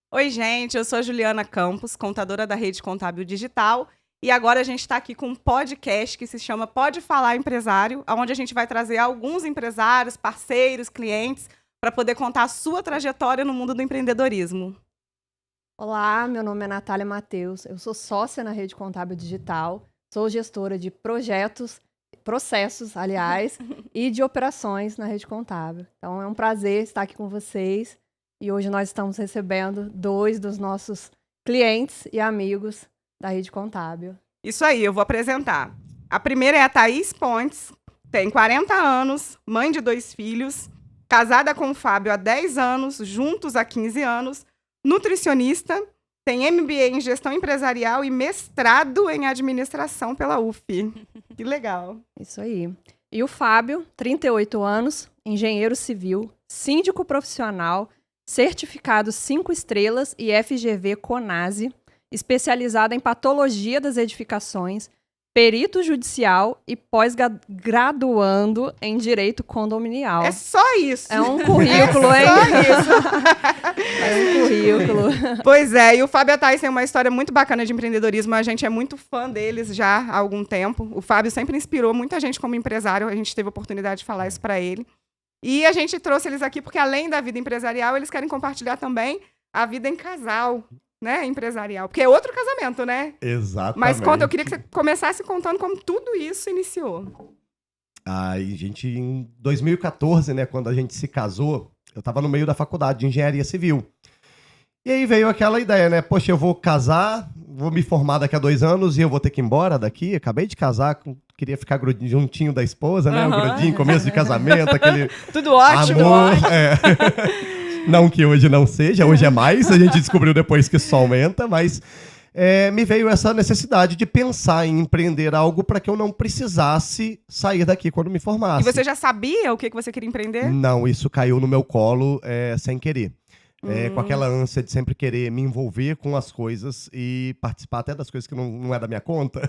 Oi, gente, eu sou a Juliana Campos, contadora da Rede Contábil Digital, e agora a gente está aqui com um podcast que se chama Pode Falar Empresário, onde a gente vai trazer alguns empresários, parceiros, clientes, para poder contar a sua trajetória no mundo do empreendedorismo. Olá, meu nome é Natália Matheus, eu sou sócia na Rede Contábil Digital, sou gestora de processos, aliás, e de operações na Rede Contábil. Então é um prazer estar aqui com vocês e hoje nós estamos recebendo 2 dos nossos clientes e amigos da Rede Contábil. Isso aí, eu vou apresentar. A primeira é a Thaís Pontes, tem 40 anos, mãe de 2 filhos, casada com o Fábio há 10 anos, juntos há 15 anos, nutricionista, tem MBA em gestão empresarial e mestrado em administração pela UF. Que legal. Isso aí. E o Fábio, 38 anos, engenheiro civil, síndico profissional, certificado 5 estrelas e FGV Conase, especializado em patologia das edificações, perito judicial e pós-graduando em direito condominial. É só isso. É um currículo, hein? Só isso. É um currículo. Pois é, e o Fábio e a Thaís têm uma história muito bacana de empreendedorismo. A gente é muito fã deles já há algum tempo. O Fábio sempre inspirou muita gente como empresário. A gente teve a oportunidade de falar isso para ele. E a gente trouxe eles aqui porque, além da vida empresarial, eles querem compartilhar também a vida em casal, né, empresarial. Porque é outro casamento, né? Exatamente. Mas conta, eu queria que você começasse contando como tudo isso iniciou. Aí, gente, em 2014, né, quando a gente se casou, eu tava no meio da faculdade de engenharia civil. E aí veio aquela ideia, né? Poxa, eu vou casar, vou me formar daqui a 2 anos e eu vou ter que ir embora daqui. Acabei de casar, queria ficar juntinho da esposa, né? O grudinho, começo de casamento, aquele Tudo ótimo. amor. Não que hoje não seja, hoje é mais. A gente descobriu depois que só aumenta, mas me veio essa necessidade de pensar em empreender algo para que eu não precisasse sair daqui quando me formasse. E você já sabia o que você queria empreender? Não, isso caiu no meu colo sem querer. Com aquela ânsia de sempre querer me envolver com as coisas e participar até das coisas que não é da minha conta.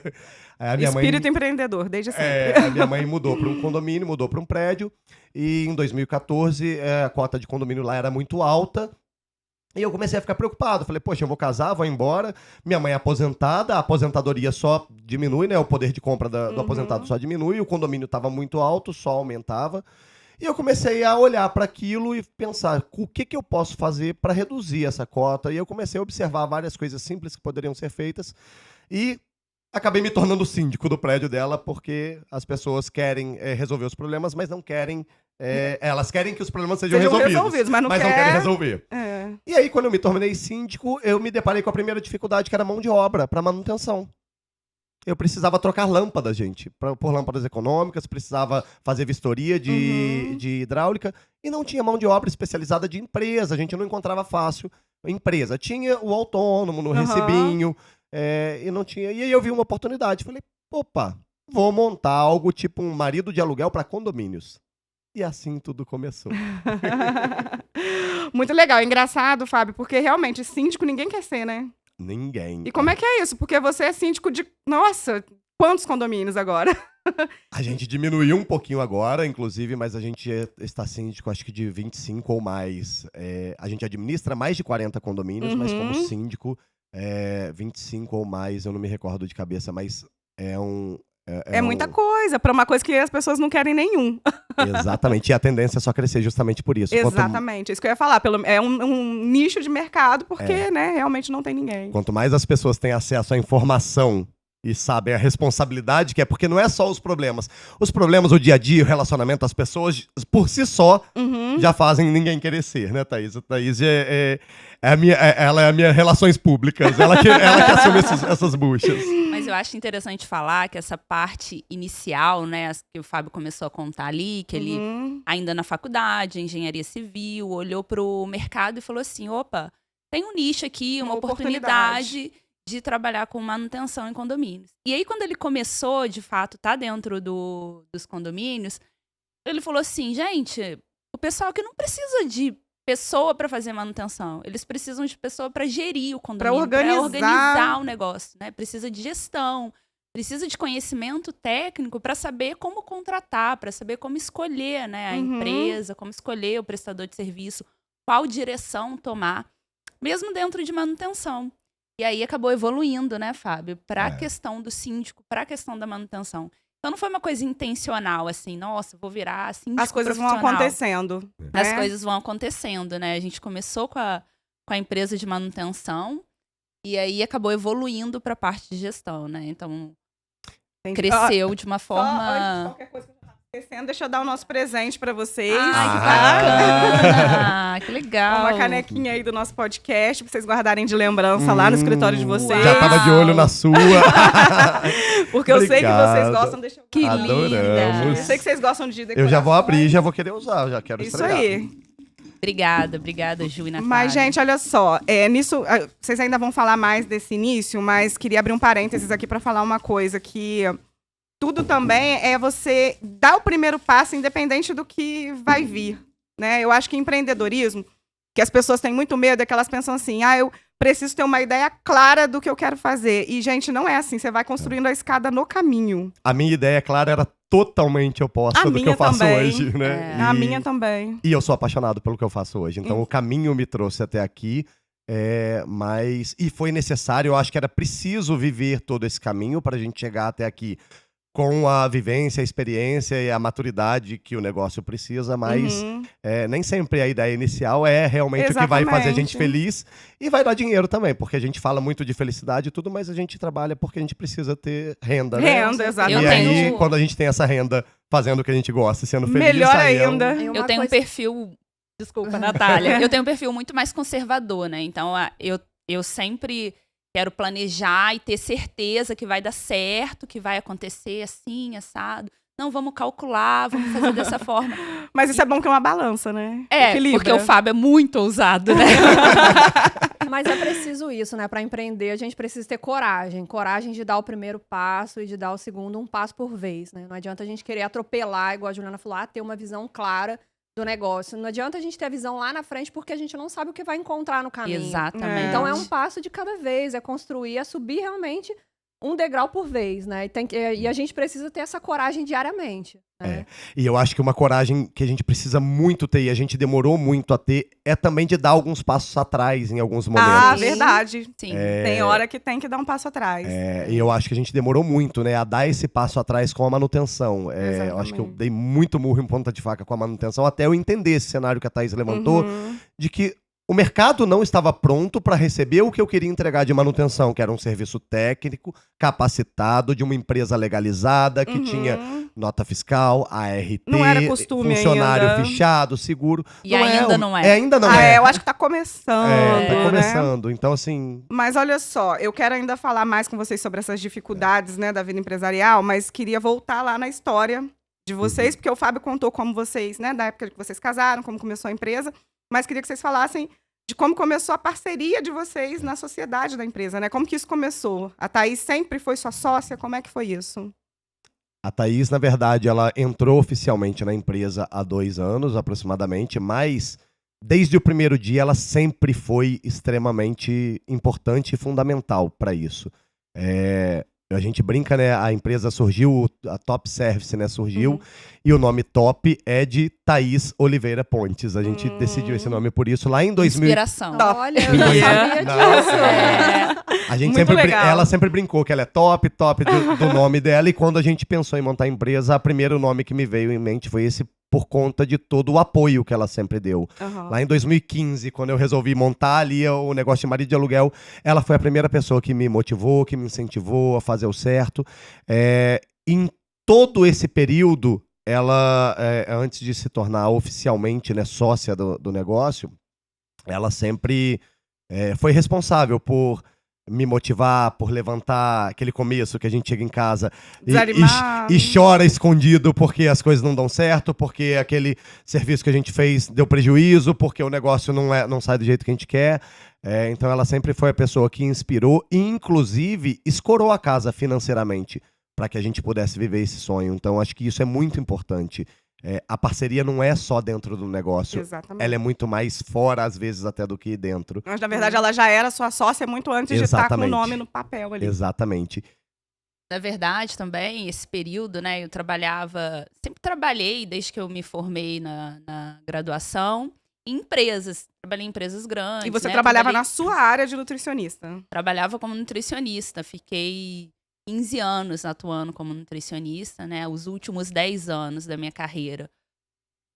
A minha Espírito empreendedor, desde sempre. A minha mãe mudou para um condomínio, mudou para um prédio. E em 2014, a cota de condomínio lá era muito alta. E eu comecei a ficar preocupado. Falei, poxa, eu vou casar, vou embora. Minha mãe é aposentada, a aposentadoria só diminui, né? O poder de compra do aposentado só diminui. O condomínio estava muito alto, só aumentava. E eu comecei a olhar para aquilo e pensar o que eu posso fazer para reduzir essa cota. E eu comecei a observar várias coisas simples que poderiam ser feitas. E acabei me tornando síndico do prédio dela, porque as pessoas querem resolver os problemas, mas não querem... elas querem que os problemas sejam resolvidos, mas não querem resolver. É. E aí, quando eu me tornei síndico, eu me deparei com a primeira dificuldade, que era mão de obra para manutenção. Eu precisava trocar lâmpadas, gente, por lâmpadas econômicas, precisava fazer vistoria de hidráulica, e não tinha mão de obra especializada de empresa, a gente não encontrava fácil empresa. Tinha o autônomo no recibinho, e não tinha. E aí eu vi uma oportunidade, falei, opa, vou montar algo tipo um marido de aluguel para condomínios. E assim tudo começou. Muito legal, engraçado, Fábio, porque realmente síndico ninguém quer ser, né? Ninguém. E como é que é isso? Porque você é síndico de, nossa, quantos condomínios agora? A gente diminuiu um pouquinho agora, inclusive, mas a gente está síndico, acho que de 25 ou mais. A gente administra mais de 40 condomínios, mas como síndico, 25 ou mais, eu não me recordo de cabeça, mas é muita coisa, para uma coisa que as pessoas não querem nenhum. Exatamente, e a tendência é só crescer justamente por isso. Exatamente, isso que eu ia falar. É um nicho de mercado, porque né, realmente não tem ninguém. Quanto mais as pessoas têm acesso à informação e sabem a responsabilidade que é, porque não é só os problemas. Os problemas, o dia a dia, o relacionamento das pessoas, por si só, já fazem ninguém querer ser, né, Thaís? A Thaís ela é a minha relações públicas, ela que assume essas buchas. Mas eu acho interessante falar que essa parte inicial, né, que o Fábio começou a contar ali, que ele, ainda na faculdade, engenharia civil, olhou para o mercado e falou assim, opa, tem um nicho aqui, uma oportunidade de trabalhar com manutenção em condomínios. E aí, quando ele começou, de fato, tá dentro dos condomínios, ele falou assim, gente, o pessoal aqui não precisa de pessoa para fazer manutenção. Eles precisam de pessoa para gerir o condomínio, para organizar o negócio, né? Precisa de gestão, precisa de conhecimento técnico para saber como contratar, para saber como escolher, né, a empresa, como escolher o prestador de serviço, qual direção tomar. mesmo dentro de manutenção. E aí acabou evoluindo, né, Fábio, para a questão do síndico, para a questão da manutenção. Então não foi uma coisa intencional, assim, nossa, vou virar síndico As coisas vão profissional. acontecendo. As né? coisas vão acontecendo, né? A gente começou com a empresa de manutenção e aí acabou evoluindo para a parte de gestão, né? Então Entendi. cresceu de uma Só antes de forma... qualquer coisa que eu já tava esquecendo, deixa eu dar o nosso presente pra vocês. Ai, que tá? bacana! Que legal! Uma canequinha aí do nosso podcast, pra vocês guardarem de lembrança lá no escritório de vocês. Já tava de olho na sua. Porque eu sei que vocês Obrigado. gostam, deixa eu Que Adoramos. Eu linda! sei que vocês gostam de decoração. Eu já vou abrir e já vou querer usar, já quero Isso estrear. aí. Obrigada, Ju e Natália. Mas, gente, olha só. Nisso, vocês ainda vão falar mais desse início, mas queria abrir um parênteses aqui pra falar uma coisa que... Tudo também é você dar o primeiro passo independente do que vai vir, né? Eu acho que empreendedorismo, que as pessoas têm muito medo, é que elas pensam assim, eu preciso ter uma ideia clara do que eu quero fazer. E, gente, não é assim. Você vai construindo a escada no caminho. A minha ideia, claro, era totalmente oposta A do que minha eu faço também. hoje, né? A minha também. E eu sou apaixonado pelo que eu faço hoje. Então, o caminho me trouxe até aqui. Mas... E foi necessário, eu acho que era preciso viver todo esse caminho para a gente chegar até aqui com a vivência, a experiência e a maturidade que o negócio precisa, mas nem sempre a ideia inicial é realmente o que vai fazer a gente feliz e vai dar dinheiro também, porque a gente fala muito de felicidade e tudo, mas a gente trabalha porque a gente precisa ter renda, né? Renda, exatamente. E aí, quando a gente tem essa renda fazendo o que a gente gosta, sendo feliz, Melhor aí ainda. Eu tenho um perfil... Desculpa, Natália. Eu tenho um perfil muito mais conservador, né? Então, eu sempre... Quero planejar e ter certeza que vai dar certo, que vai acontecer assim, assado. Não, vamos calcular, vamos fazer dessa forma. Mas isso é bom que é uma balança, né? Porque o Fábio é muito ousado, né? Mas é preciso isso, né? Para empreender, a gente precisa ter coragem. Coragem de dar o primeiro passo e de dar o segundo, um passo por vez, né? Não adianta a gente querer atropelar, igual a Juliana falou, ter uma visão clara do negócio. Não adianta a gente ter a visão lá na frente porque a gente não sabe o que vai encontrar no caminho. Exatamente. Então é um passo de cada vez, é construir, é subir realmente um degrau por vez, né? E a gente precisa ter essa coragem diariamente. Né? E eu acho que uma coragem que a gente precisa muito ter, e a gente demorou muito a ter, é também de dar alguns passos atrás em alguns momentos. Ah, verdade. Sim. Tem hora que tem que dar um passo atrás. E eu acho que a gente demorou muito, né, a dar esse passo atrás com a manutenção. Eu acho que eu dei muito murro em ponta de faca com a manutenção, até eu entender esse cenário que a Thaís levantou, de que o mercado não estava pronto para receber o que eu queria entregar de manutenção, que era um serviço técnico, capacitado, de uma empresa legalizada, que tinha nota fiscal, ART, não era costume funcionário ainda. fichado, seguro. E ainda não é. Ainda não é. Eu acho que tá começando. Tá né? começando. Então, assim... Mas olha só, eu quero ainda falar mais com vocês sobre essas dificuldades, né, da vida empresarial, mas queria voltar lá na história de vocês, porque o Fábio contou como vocês, né, da época que vocês casaram, como começou a empresa, mas queria que vocês falassem de como começou a parceria de vocês na sociedade da empresa, né? Como que isso começou? A Thaís sempre foi sua sócia? Como é que foi isso? A Thaís, na verdade, ela entrou oficialmente na empresa há 2 anos, aproximadamente, mas desde o primeiro dia ela sempre foi extremamente importante e fundamental para isso. A gente brinca, né? A empresa surgiu, a Top Service, né? Surgiu, e o nome Top é de Thaís Oliveira Pontes. A gente decidiu esse nome por isso lá em 2000. Inspiração. Olha, eu não sabia disso. A gente Muito legal. ela sempre brincou que ela é top do nome dela, e quando a gente pensou em montar a empresa, o primeiro nome que me veio em mente foi esse, por conta de todo o apoio que ela sempre deu. Lá em 2015, quando eu resolvi montar ali o negócio de marido de aluguel, ela foi a primeira pessoa que me motivou, que me incentivou a fazer o certo. Em todo esse período, ela, antes de se tornar oficialmente, né, sócia do negócio, ela sempre foi responsável por me motivar, por levantar aquele começo que a gente chega em casa e chora escondido porque as coisas não dão certo, porque aquele serviço que a gente fez deu prejuízo, porque o negócio não sai do jeito que a gente quer. Então ela sempre foi a pessoa que inspirou e, inclusive, escorou a casa financeiramente para que a gente pudesse viver esse sonho. Então acho que isso é muito importante. A parceria não é só dentro do negócio. Exatamente. Ela é muito mais fora, às vezes, até do que dentro. Mas, na verdade, ela já era sua sócia muito antes de estar com o nome no papel ali. Exatamente. Na verdade, também, esse período, né, eu sempre trabalhei desde que eu me formei na graduação, em empresas. Trabalhei em empresas grandes. E você né? trabalhava na sua área de nutricionista? Trabalhava como nutricionista. Fiquei 15 anos atuando como nutricionista, né? Os últimos 10 anos da minha carreira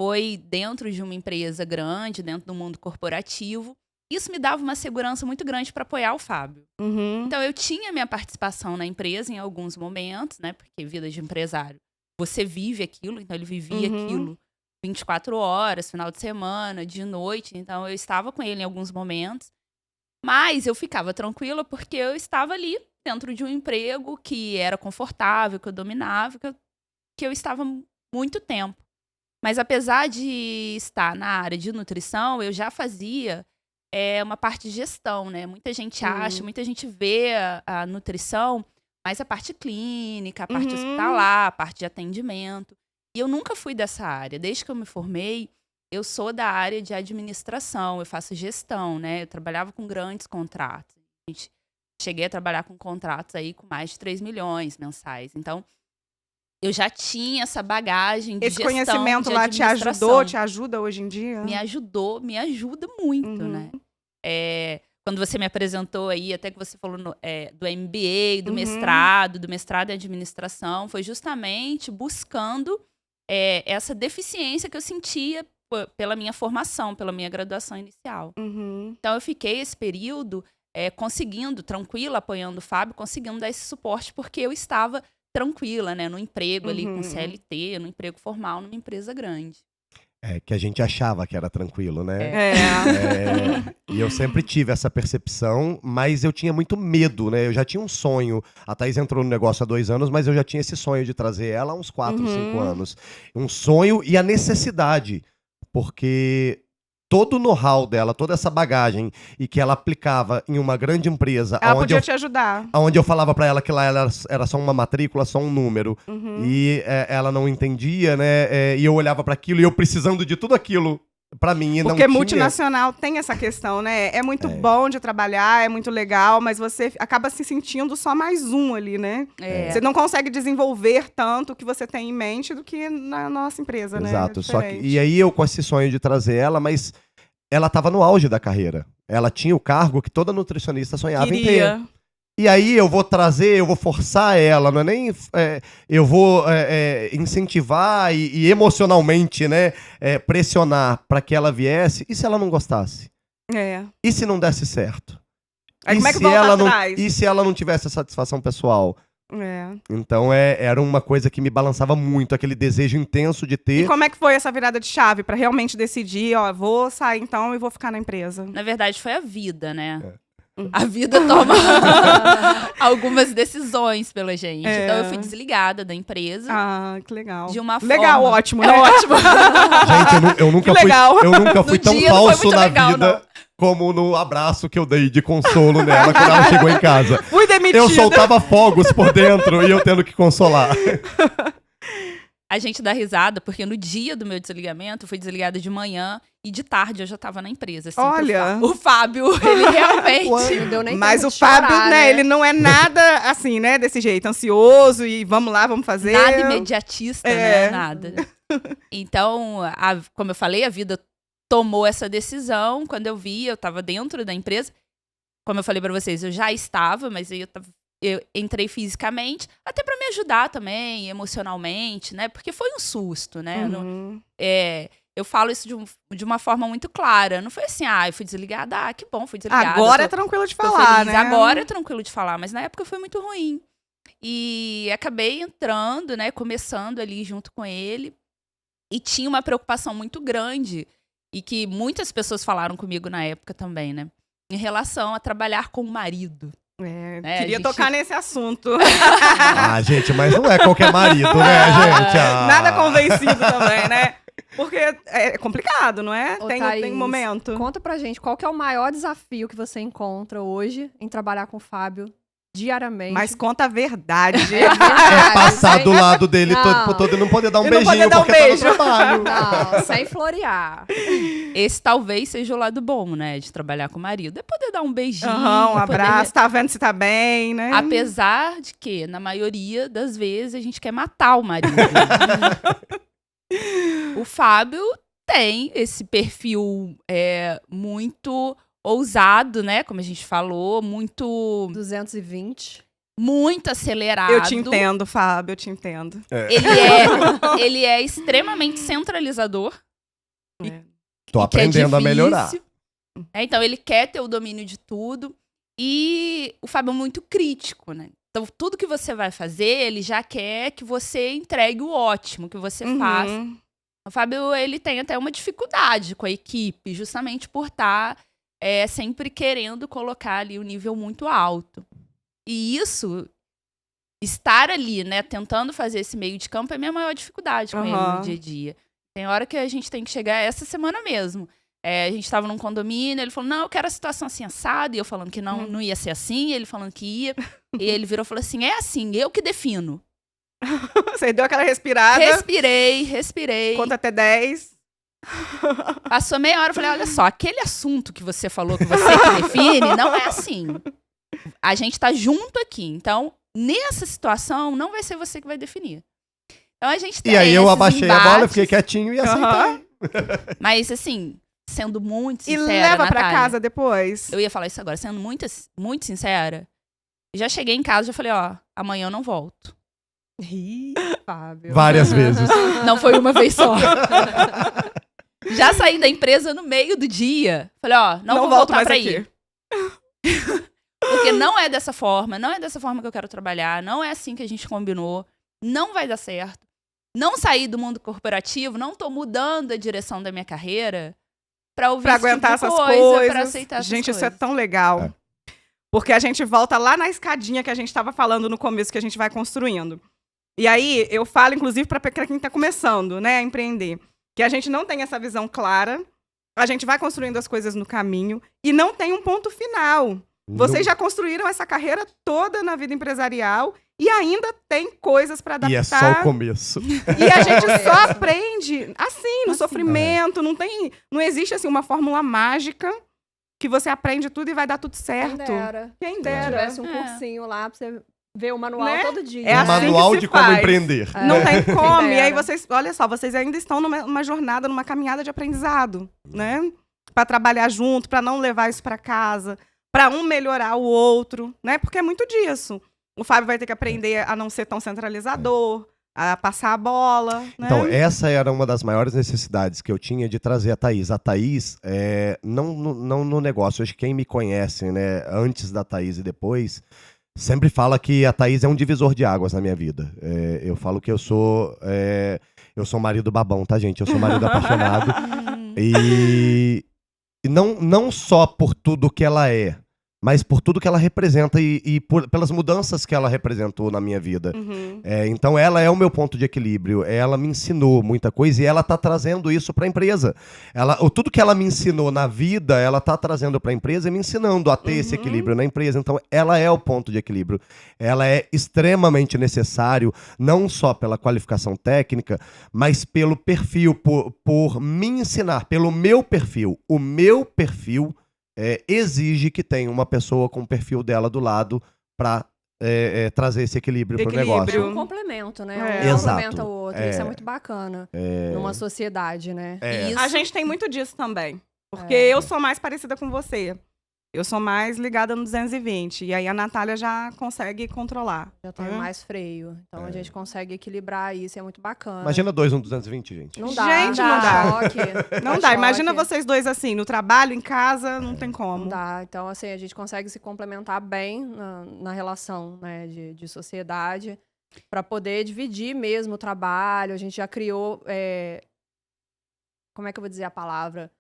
foi dentro de uma empresa grande, dentro do mundo corporativo. Isso me dava uma segurança muito grande para apoiar o Fábio. Uhum. Então, eu tinha minha participação na empresa em alguns momentos, né? Porque vida de empresário, você vive aquilo. Então, ele vivia aquilo 24 horas, final de semana, de noite. Então, eu estava com ele em alguns momentos. Mas eu ficava tranquila porque eu estava ali dentro de um emprego que era confortável, que eu dominava, que eu estava muito tempo. Mas apesar de estar na área de nutrição, eu já fazia uma parte de gestão, né? Muita gente acha, muita gente vê a nutrição, mas a parte clínica, a parte hospitalar, a parte de atendimento. E eu nunca fui dessa área. Desde que eu me formei, eu sou da área de administração, eu faço gestão, né? Eu trabalhava com grandes contratos. Cheguei a trabalhar com contratos aí com mais de 3 milhões mensais. Então, eu já tinha essa bagagem de gestão, esse conhecimento de lá te ajudou, te ajuda hoje em dia? Me ajuda muito, né? Quando você me apresentou aí, até que você falou do MBA, do mestrado em administração, foi justamente buscando essa deficiência que eu sentia pela minha formação, pela minha graduação inicial. Então, eu fiquei esse período conseguindo, tranquila, apoiando o Fábio, conseguindo dar esse suporte, porque eu estava tranquila, né? No emprego ali com CLT, no emprego formal, numa empresa grande. Que a gente achava que era tranquilo, né? E eu sempre tive essa percepção, mas eu tinha muito medo, né? Eu já tinha um sonho. A Thaís entrou no negócio há 2 anos, mas eu já tinha esse sonho de trazer ela há uns 4, 5 anos. Um sonho e a necessidade, porque todo o know-how dela, toda essa bagagem e que ela aplicava em uma grande empresa, ela podia te ajudar. Onde eu falava pra ela que lá era só uma matrícula, só um número. E ela não entendia, né? E eu olhava pra aquilo e eu precisando de tudo aquilo pra mim e não Porque tinha. multinacional tem essa questão, né? É muito bom de trabalhar, é muito legal, mas você acaba se sentindo só mais um ali, né? Você não consegue desenvolver tanto o que você tem em mente do que na nossa empresa, né? Exato. Só que, e aí eu com esse sonho de trazer ela, mas ela estava no auge da carreira. Ela tinha o cargo que toda nutricionista sonhava em ter. E aí eu vou trazer, eu vou forçar ela, não é nem... eu vou incentivar e emocionalmente, né, pressionar para que ela viesse. E se ela não gostasse? E se não desse certo? Aí como é que volta atrás? E se ela não tivesse a satisfação pessoal? Então era uma coisa que me balançava muito, aquele desejo intenso de ter. E como é que foi essa virada de chave para realmente decidir, ó, vou sair então e vou ficar na empresa? Na verdade, foi a vida, né? A vida toma algumas decisões pela gente. Então, eu fui desligada da empresa. Ah, que legal. De uma forma... Legal, ótimo, né? Ótimo. Gente, eu nunca fui tão dia falso na legal, vida... Não. Como no abraço que eu dei de consolo nela quando ela chegou em casa. Fui demitida. Eu soltava fogos por dentro e eu tendo que consolar. A gente dá risada, porque no dia do meu desligamento, eu fui desligada de manhã e de tarde eu já tava na empresa. Assim, olha! O Fábio, ele realmente... Não deu nem Mas tempo o de Fábio, chorar, né, ele não é nada assim, né, desse jeito, ansioso e vamos lá, vamos fazer. Nada imediatista, né? Nada. Então, como eu falei, a vida tomou essa decisão. Quando eu vi, eu estava dentro da empresa. Como eu falei para vocês, eu já estava, mas eu entrei fisicamente, até para me ajudar também, emocionalmente, né? Porque foi um susto, né? Eu falo isso de uma forma muito clara. Não foi assim, eu fui desligada, que bom, fui desligada. Agora é tranquilo de falar, né? Agora é tranquilo de falar, mas na época foi muito ruim. E acabei entrando, né? Começando ali junto com ele. E tinha uma preocupação muito grande. E que muitas pessoas falaram comigo na época também, né? Em relação a trabalhar com o marido. Queria tocar nesse assunto. Gente, mas não é qualquer marido, né, gente? Nada convencido também, né? Porque é complicado, não é? Tem um momento. Conta pra gente, qual que é o maior desafio que você encontra hoje em trabalhar com o Fábio diariamente? Mas conta a verdade. Passar do lado dele todo e não poder dar um beijinho porque tá no trabalho. Não, sem florear. Esse talvez seja o lado bom, né? De trabalhar com o marido. É poder dar um beijinho. Um abraço, tá vendo se tá bem, né? Apesar de que, na maioria das vezes, a gente quer matar o marido. O Fábio tem esse perfil muito ousado, né? Como a gente falou, muito 220. muito acelerado. Eu te entendo, Fábio, eu te entendo. Ele é extremamente centralizador. Tô e que é aprendendo a melhorar. difícil. Então, ele quer ter o domínio de tudo. E o Fábio é muito crítico, né? Então, tudo que você vai fazer, ele já quer que você entregue o ótimo, que você faça. O Fábio, ele tem até uma dificuldade com a equipe, justamente por estar sempre querendo colocar ali o nível muito alto. E isso, estar ali, né, tentando fazer esse meio de campo é a minha maior dificuldade com ele no dia a dia. Tem hora que a gente tem que chegar essa semana mesmo. A gente estava num condomínio, ele falou, não, eu quero a situação assim assada, e eu falando que não ia ser assim, ele falando que ia. E ele virou e falou assim, é assim, eu que defino. Você deu aquela respirada. Respirei. Conta até 10. Passou meia hora, eu falei, olha só, aquele assunto que você falou que você que define, não é assim. A gente tá junto aqui, então, nessa situação, não vai ser você que vai definir. Então, a gente tem E aí eu esses abaixei a bola, fiquei quietinho e aceitei. Mas, assim, sendo muito E sincera, leva pra Natália, casa depois. eu ia falar isso agora, sendo muito sincera, já cheguei em casa e já falei, ó, amanhã eu não volto. Ih, Fábio. Várias vezes. Não foi uma vez só. Já saí da empresa no meio do dia. Falei, ó, não vou volto voltar mais pra aqui. ir. Porque não é dessa forma, não é dessa forma que eu quero trabalhar, não é assim que a gente combinou, não vai dar certo. Não saí do mundo corporativo, não tô mudando a direção da minha carreira pra ouvir Pra esse tipo aguentar de essas coisa, coisas. pra aceitar essas Gente, isso coisas. é tão legal. Porque a gente volta lá na escadinha que a gente estava falando no começo, que a gente vai construindo. E aí, eu falo, inclusive, para quem está começando, né, a empreender, que a gente não tem essa visão clara, a gente vai construindo as coisas no caminho e não tem um ponto final. Vocês já construíram essa carreira toda na vida empresarial e ainda tem coisas para adaptar. E é só o começo. E a gente só aprende assim, no sofrimento. Não existe assim uma fórmula mágica que você aprende tudo e vai dar tudo certo. Quem Se dera. tivesse um cursinho lá pra você ver o manual Né? todo dia. É Um assim manual que se de como faz. empreender. Não tem como. Quem E aí dera. vocês, olha só, vocês ainda estão numa jornada, numa caminhada de aprendizado, né? Para trabalhar junto, para não levar isso para casa, para um melhorar o outro, né? Porque é muito disso. O Fábio vai ter que aprender a não ser tão centralizador, a passar a bola, né? Então, essa era uma das maiores necessidades que eu tinha de trazer a Thaís. A Thaís, não no negócio, acho que quem me conhece, né, antes da Thaís e depois, sempre fala que a Thaís é um divisor de águas na minha vida. Eu falo que eu sou marido babão, tá, gente? Eu sou marido apaixonado. E não só por tudo que ela é, mas por tudo que ela representa e pelas mudanças que ela representou na minha vida. Então ela é o meu ponto de equilíbrio. Ela me ensinou muita coisa e ela tá trazendo isso para a empresa. Tudo que ela me ensinou na vida, ela tá trazendo para a empresa e me ensinando a ter esse equilíbrio na empresa. Então ela é o ponto de equilíbrio. Ela é extremamente necessário, não só pela qualificação técnica, mas pelo perfil, por me ensinar, pelo meu perfil. O meu perfil exige que tenha uma pessoa com o perfil dela do lado para trazer esse equilíbrio para o negócio. É um complemento, né? É. Um Exato. complementa o outro. Isso é muito bacana numa sociedade, né? Isso. A gente tem muito disso também. Porque eu sou mais parecida com você. Eu sou mais ligada no 220. E aí a Natália já consegue controlar. Já tem mais freio. Então a gente consegue equilibrar isso, é muito bacana. Imagina 2 no 220, gente. Não dá, Gente, não dá. choque. Não dá. Imagina vocês dois assim, no trabalho, em casa, não tem como. Não dá. Então, assim, a gente consegue se complementar bem na relação, né, de sociedade, para poder dividir mesmo o trabalho. A gente já criou, como é que eu vou dizer a palavra?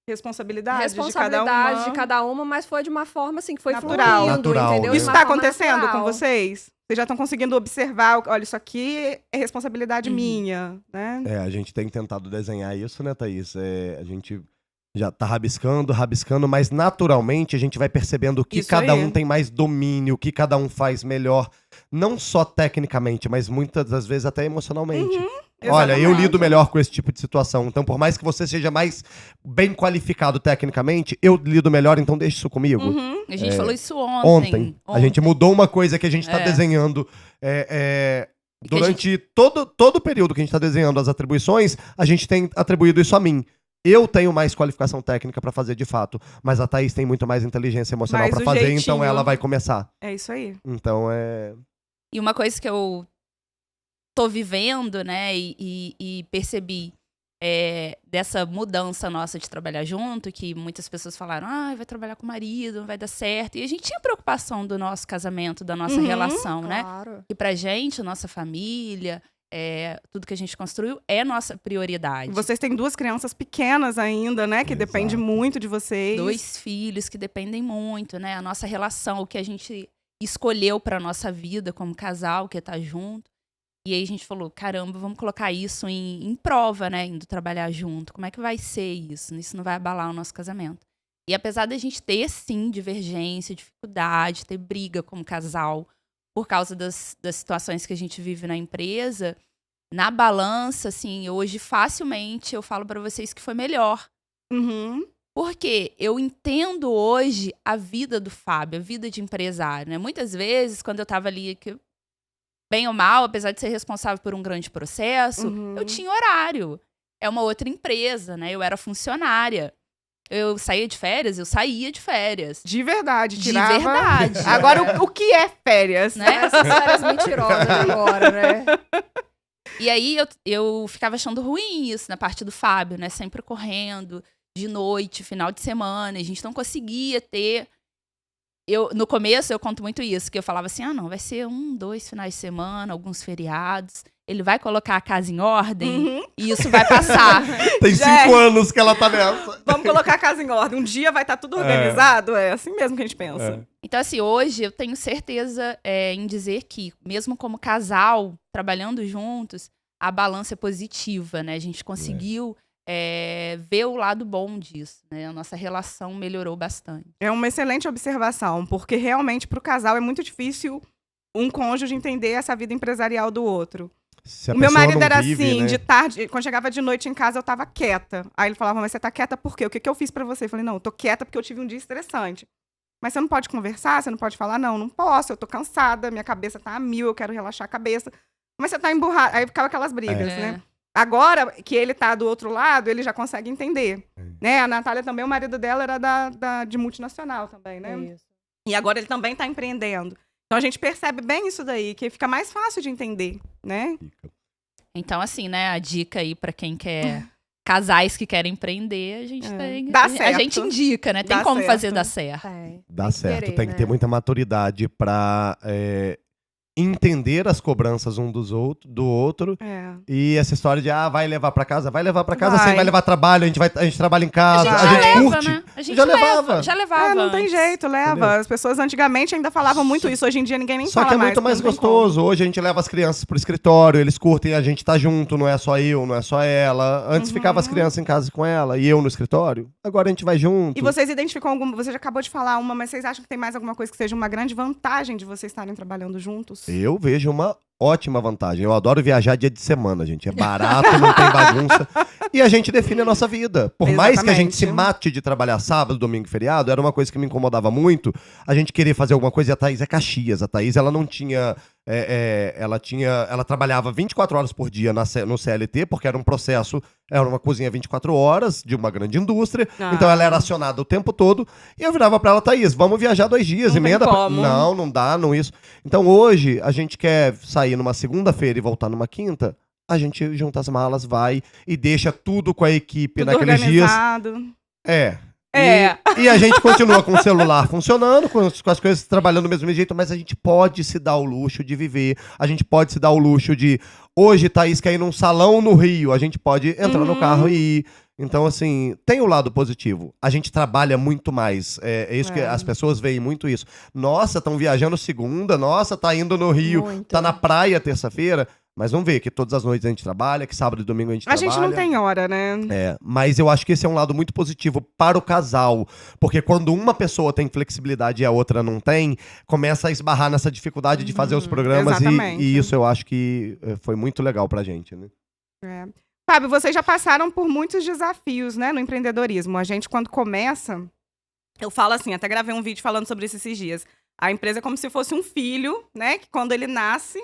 Responsabilidade De cada uma, mas foi de uma forma assim, que foi Natural. fluindo, Natural, entendeu? né? Isso De uma está forma acontecendo natural. com vocês? Vocês já estão conseguindo observar, olha, isso aqui é responsabilidade minha, né? A gente tem tentado desenhar isso, né, Thaís? A gente já tá rabiscando, mas naturalmente a gente vai percebendo o que Isso cada aí. um tem mais domínio, o que cada um faz melhor. Não só tecnicamente, mas muitas das vezes até emocionalmente. Olha, eu Exatamente. lido melhor com esse tipo de situação. Então, por mais que você seja mais bem qualificado tecnicamente, eu lido melhor, então deixa isso comigo. A gente falou isso Ontem. A gente mudou uma coisa que a gente tá desenhando Durante todo o período que a gente está desenhando as atribuições, a gente tem atribuído isso a mim. Eu tenho mais qualificação técnica para fazer de fato, mas a Thaís tem muito mais inteligência emocional Mais para o fazer, jeitinho. então ela vai começar. É isso aí. Então é. E uma coisa que eu tô vivendo, né, e percebi dessa mudança nossa de trabalhar junto, que muitas pessoas falaram, vai trabalhar com o marido, não vai dar certo. E a gente tinha preocupação do nosso casamento, da nossa relação, né? Claro. E pra gente, nossa família, tudo que a gente construiu é nossa prioridade. Vocês têm 2 crianças pequenas ainda, né? Que Exato. depende muito de vocês. 2 filhos que dependem muito, né? A nossa relação, o que a gente escolheu pra nossa vida como casal, que é estar junto. E aí a gente falou, caramba, vamos colocar isso em prova, né? Indo trabalhar junto. Como é que vai ser isso? Isso não vai abalar o nosso casamento. E apesar da gente ter, sim, divergência, dificuldade, ter briga como casal, por causa das situações que a gente vive na empresa, na balança, assim, hoje facilmente eu falo pra vocês que foi melhor. Uhum. Porque eu entendo hoje a vida do Fábio, a vida de empresário, né? Muitas vezes, quando eu tava ali, bem ou mal, apesar de ser responsável por um grande processo, eu tinha horário. É uma outra empresa, né? Eu era funcionária. Eu saía de férias, eu saía de férias. De verdade, De tirava. verdade. Agora, o que é férias? Né? Essas férias mentirosas agora, né? E aí eu ficava achando ruim isso na parte do Fábio, né? Sempre correndo, de noite, final de semana. A gente não conseguia ter. No começo eu conto muito isso, que eu falava assim, não, vai ser 1, 2 finais de semana, alguns feriados. Ele vai colocar a casa em ordem e isso vai passar. Tem Gente. 5 anos que ela tá nessa. Vamos colocar a casa em ordem. Um dia vai estar tudo organizado? É assim mesmo que a gente pensa. Então, assim, hoje eu tenho certeza em dizer que, mesmo como casal, trabalhando juntos, a balança é positiva, né? A gente conseguiu ver o lado bom disso, né? A nossa relação melhorou bastante. É uma excelente observação, porque realmente para o casal é muito difícil um cônjuge entender essa vida empresarial do outro. Se a O meu pessoa marido não era vive, assim, né? de tarde, quando chegava de noite em casa, eu tava quieta. Aí ele falava, mas você tá quieta por quê? O que que eu fiz pra você? Eu falei, não, eu tô quieta porque eu tive um dia estressante. Mas você não pode conversar? Você não pode falar? Não, não posso, eu tô cansada, minha cabeça tá a 1000, eu quero relaxar a cabeça. Mas você tá emburrado. Aí ficava aquelas brigas, né? Agora que ele tá do outro lado, ele já consegue entender. Né? A Natália também, o marido dela era de multinacional também, né? É isso. E agora ele também tá empreendendo. Então a gente percebe bem isso daí, que fica mais fácil de entender, né? Então, assim, né, a dica aí pra quem quer... Casais que querem empreender, a gente tem... Dá A certo. gente indica, né? Tem Dá como certo. fazer dar certo. Dá que certo, querer, tem que ter né? muita maturidade pra entender as cobranças um do outro. É. E essa história de, vai levar pra casa Vai. sim, vai levar trabalho, a gente trabalha em casa, A a gente gente já curte. né? A gente Já levava. Já levava não tem antes. jeito, leva. Entendeu? As pessoas antigamente ainda falavam muito isso. Hoje em dia ninguém nem Só fala que é mais. muito mais porque não tem gostoso. Hoje a gente leva as crianças pro escritório, eles curtem, a gente tá junto, não é só eu, não é só ela. Antes ficava as crianças em casa com ela e eu no escritório. Agora a gente vai junto. E vocês identificam alguma... Você já acabou de falar uma, mas vocês acham que tem mais alguma coisa que seja uma grande vantagem de vocês estarem trabalhando juntos? Eu vejo uma ótima vantagem. Eu adoro viajar dia de semana, gente. É barato, não tem bagunça. E a gente define a nossa vida. Por mais que a gente se mate de trabalhar sábado, domingo e feriado, era uma coisa que me incomodava muito. A gente queria fazer alguma coisa e a Thaís é Caxias. A Thaís, ela não tinha... ela trabalhava 24 horas por dia no CLT, porque era um processo, era uma cozinha 24 horas de uma grande indústria, então ela era acionada o tempo todo, e eu virava pra ela, Thaís, vamos viajar 2 dias, Não emenda tem como. Não dá, não isso. Então hoje, a gente quer sair numa segunda-feira e voltar numa quinta, a gente junta as malas, vai e deixa tudo com a equipe Tudo naqueles dias. organizado. E a gente continua com o celular funcionando, com as coisas trabalhando do mesmo jeito, mas a gente pode se dar o luxo de viver, a gente pode se dar o luxo de... Hoje, Thaís quer ir num salão no Rio, a gente pode entrar no carro e ir. Então, assim, tem o lado positivo. A gente trabalha muito mais. É isso que as pessoas veem muito isso. Nossa, estão viajando segunda, nossa, tá indo no Rio, Muito. tá na praia terça-feira. Mas não vê que todas as noites a gente trabalha, que sábado e domingo a gente A trabalha. gente não tem hora, né? Mas eu acho que esse é um lado muito positivo para o casal, porque quando uma pessoa tem flexibilidade e a outra não tem, começa a esbarrar nessa dificuldade de fazer os programas exatamente. e isso eu acho que foi muito legal pra gente, né? Fábio, vocês já passaram por muitos desafios, né, no empreendedorismo. A gente, quando começa, eu falo assim, até gravei um vídeo falando sobre isso esses dias. A empresa é como se fosse um filho, né, que quando ele nasce,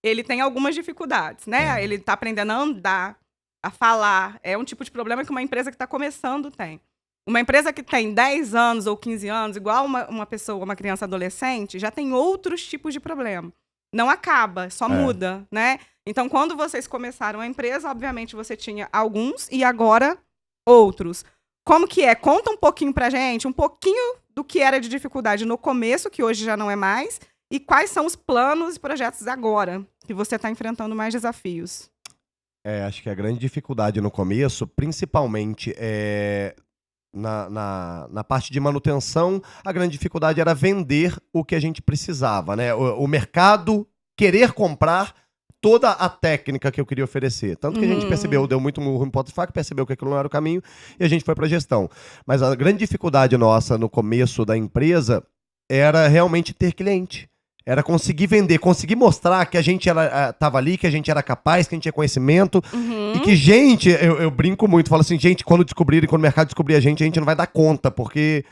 ele tem algumas dificuldades, né? Ele tá aprendendo a andar, a falar. É um tipo de problema que uma empresa que está começando tem. Uma empresa que tem 10 anos ou 15 anos, igual uma pessoa, uma criança adolescente, já tem outros tipos de problema. Não acaba, só muda, né? Então, quando vocês começaram a empresa, obviamente você tinha alguns e agora outros. Como que é? Conta um pouquinho pra gente, um pouquinho do que era de dificuldade no começo, que hoje já não é mais, e quais são os planos e projetos agora, que você está enfrentando mais desafios. Acho que a grande dificuldade no começo, principalmente na parte de manutenção, a grande dificuldade era vender o que a gente precisava, né? O mercado querer comprar toda a técnica que eu queria oferecer. Tanto que a gente percebeu, deu muito murro em ponta de faca, percebeu que aquilo não era o caminho e a gente foi para a gestão. Mas a grande dificuldade nossa no começo da empresa era realmente ter cliente. Era conseguir vender, conseguir mostrar que a gente tava ali, que a gente era capaz, que a gente tinha conhecimento. E que, gente, eu brinco muito, falo assim, gente, quando o mercado descobrir a gente não vai dar conta, porque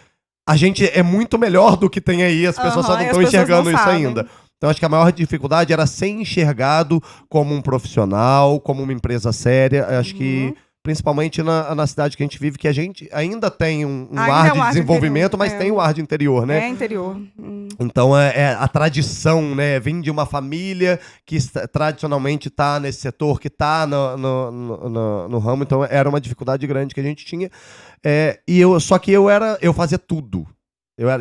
a gente é muito melhor do que tem aí, as pessoas só não estão enxergando isso ainda. Então, acho que a maior dificuldade era ser enxergado como um profissional, como uma empresa séria. Acho que, principalmente na cidade que a gente vive, que a gente ainda tem um ar de desenvolvimento, mas tem o ar de interior, né? É interior. Então, a tradição, né? Vem de uma família que tradicionalmente está nesse setor, que está no ramo. Então, era uma dificuldade grande que a gente tinha. Só que eu fazia tudo.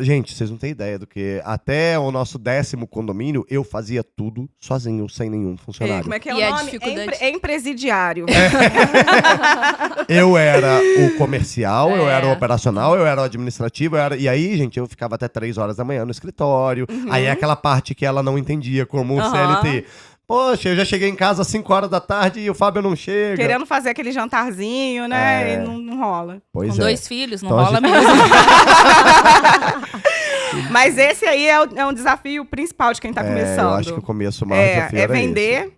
Gente, vocês não têm ideia do que... Até o nosso 10º condomínio, eu fazia tudo sozinho, sem nenhum funcionário. Como é que é E o a nome? dificuldade? Empresidiário. Eu era o comercial, eu era o operacional, eu era o administrativo. E aí, gente, eu ficava até 3 horas da manhã no escritório. Aí é aquela parte que ela não entendia como o CLT. Poxa, eu já cheguei em casa às 5 horas da tarde e o Fábio não chega. Querendo fazer aquele jantarzinho, né? E não rola. Pois Com 2 filhos, não Então, rola gente... mesmo. Mas esse aí é um desafio principal de quem tá começando. Eu acho que o começo mais desafio era vender esse.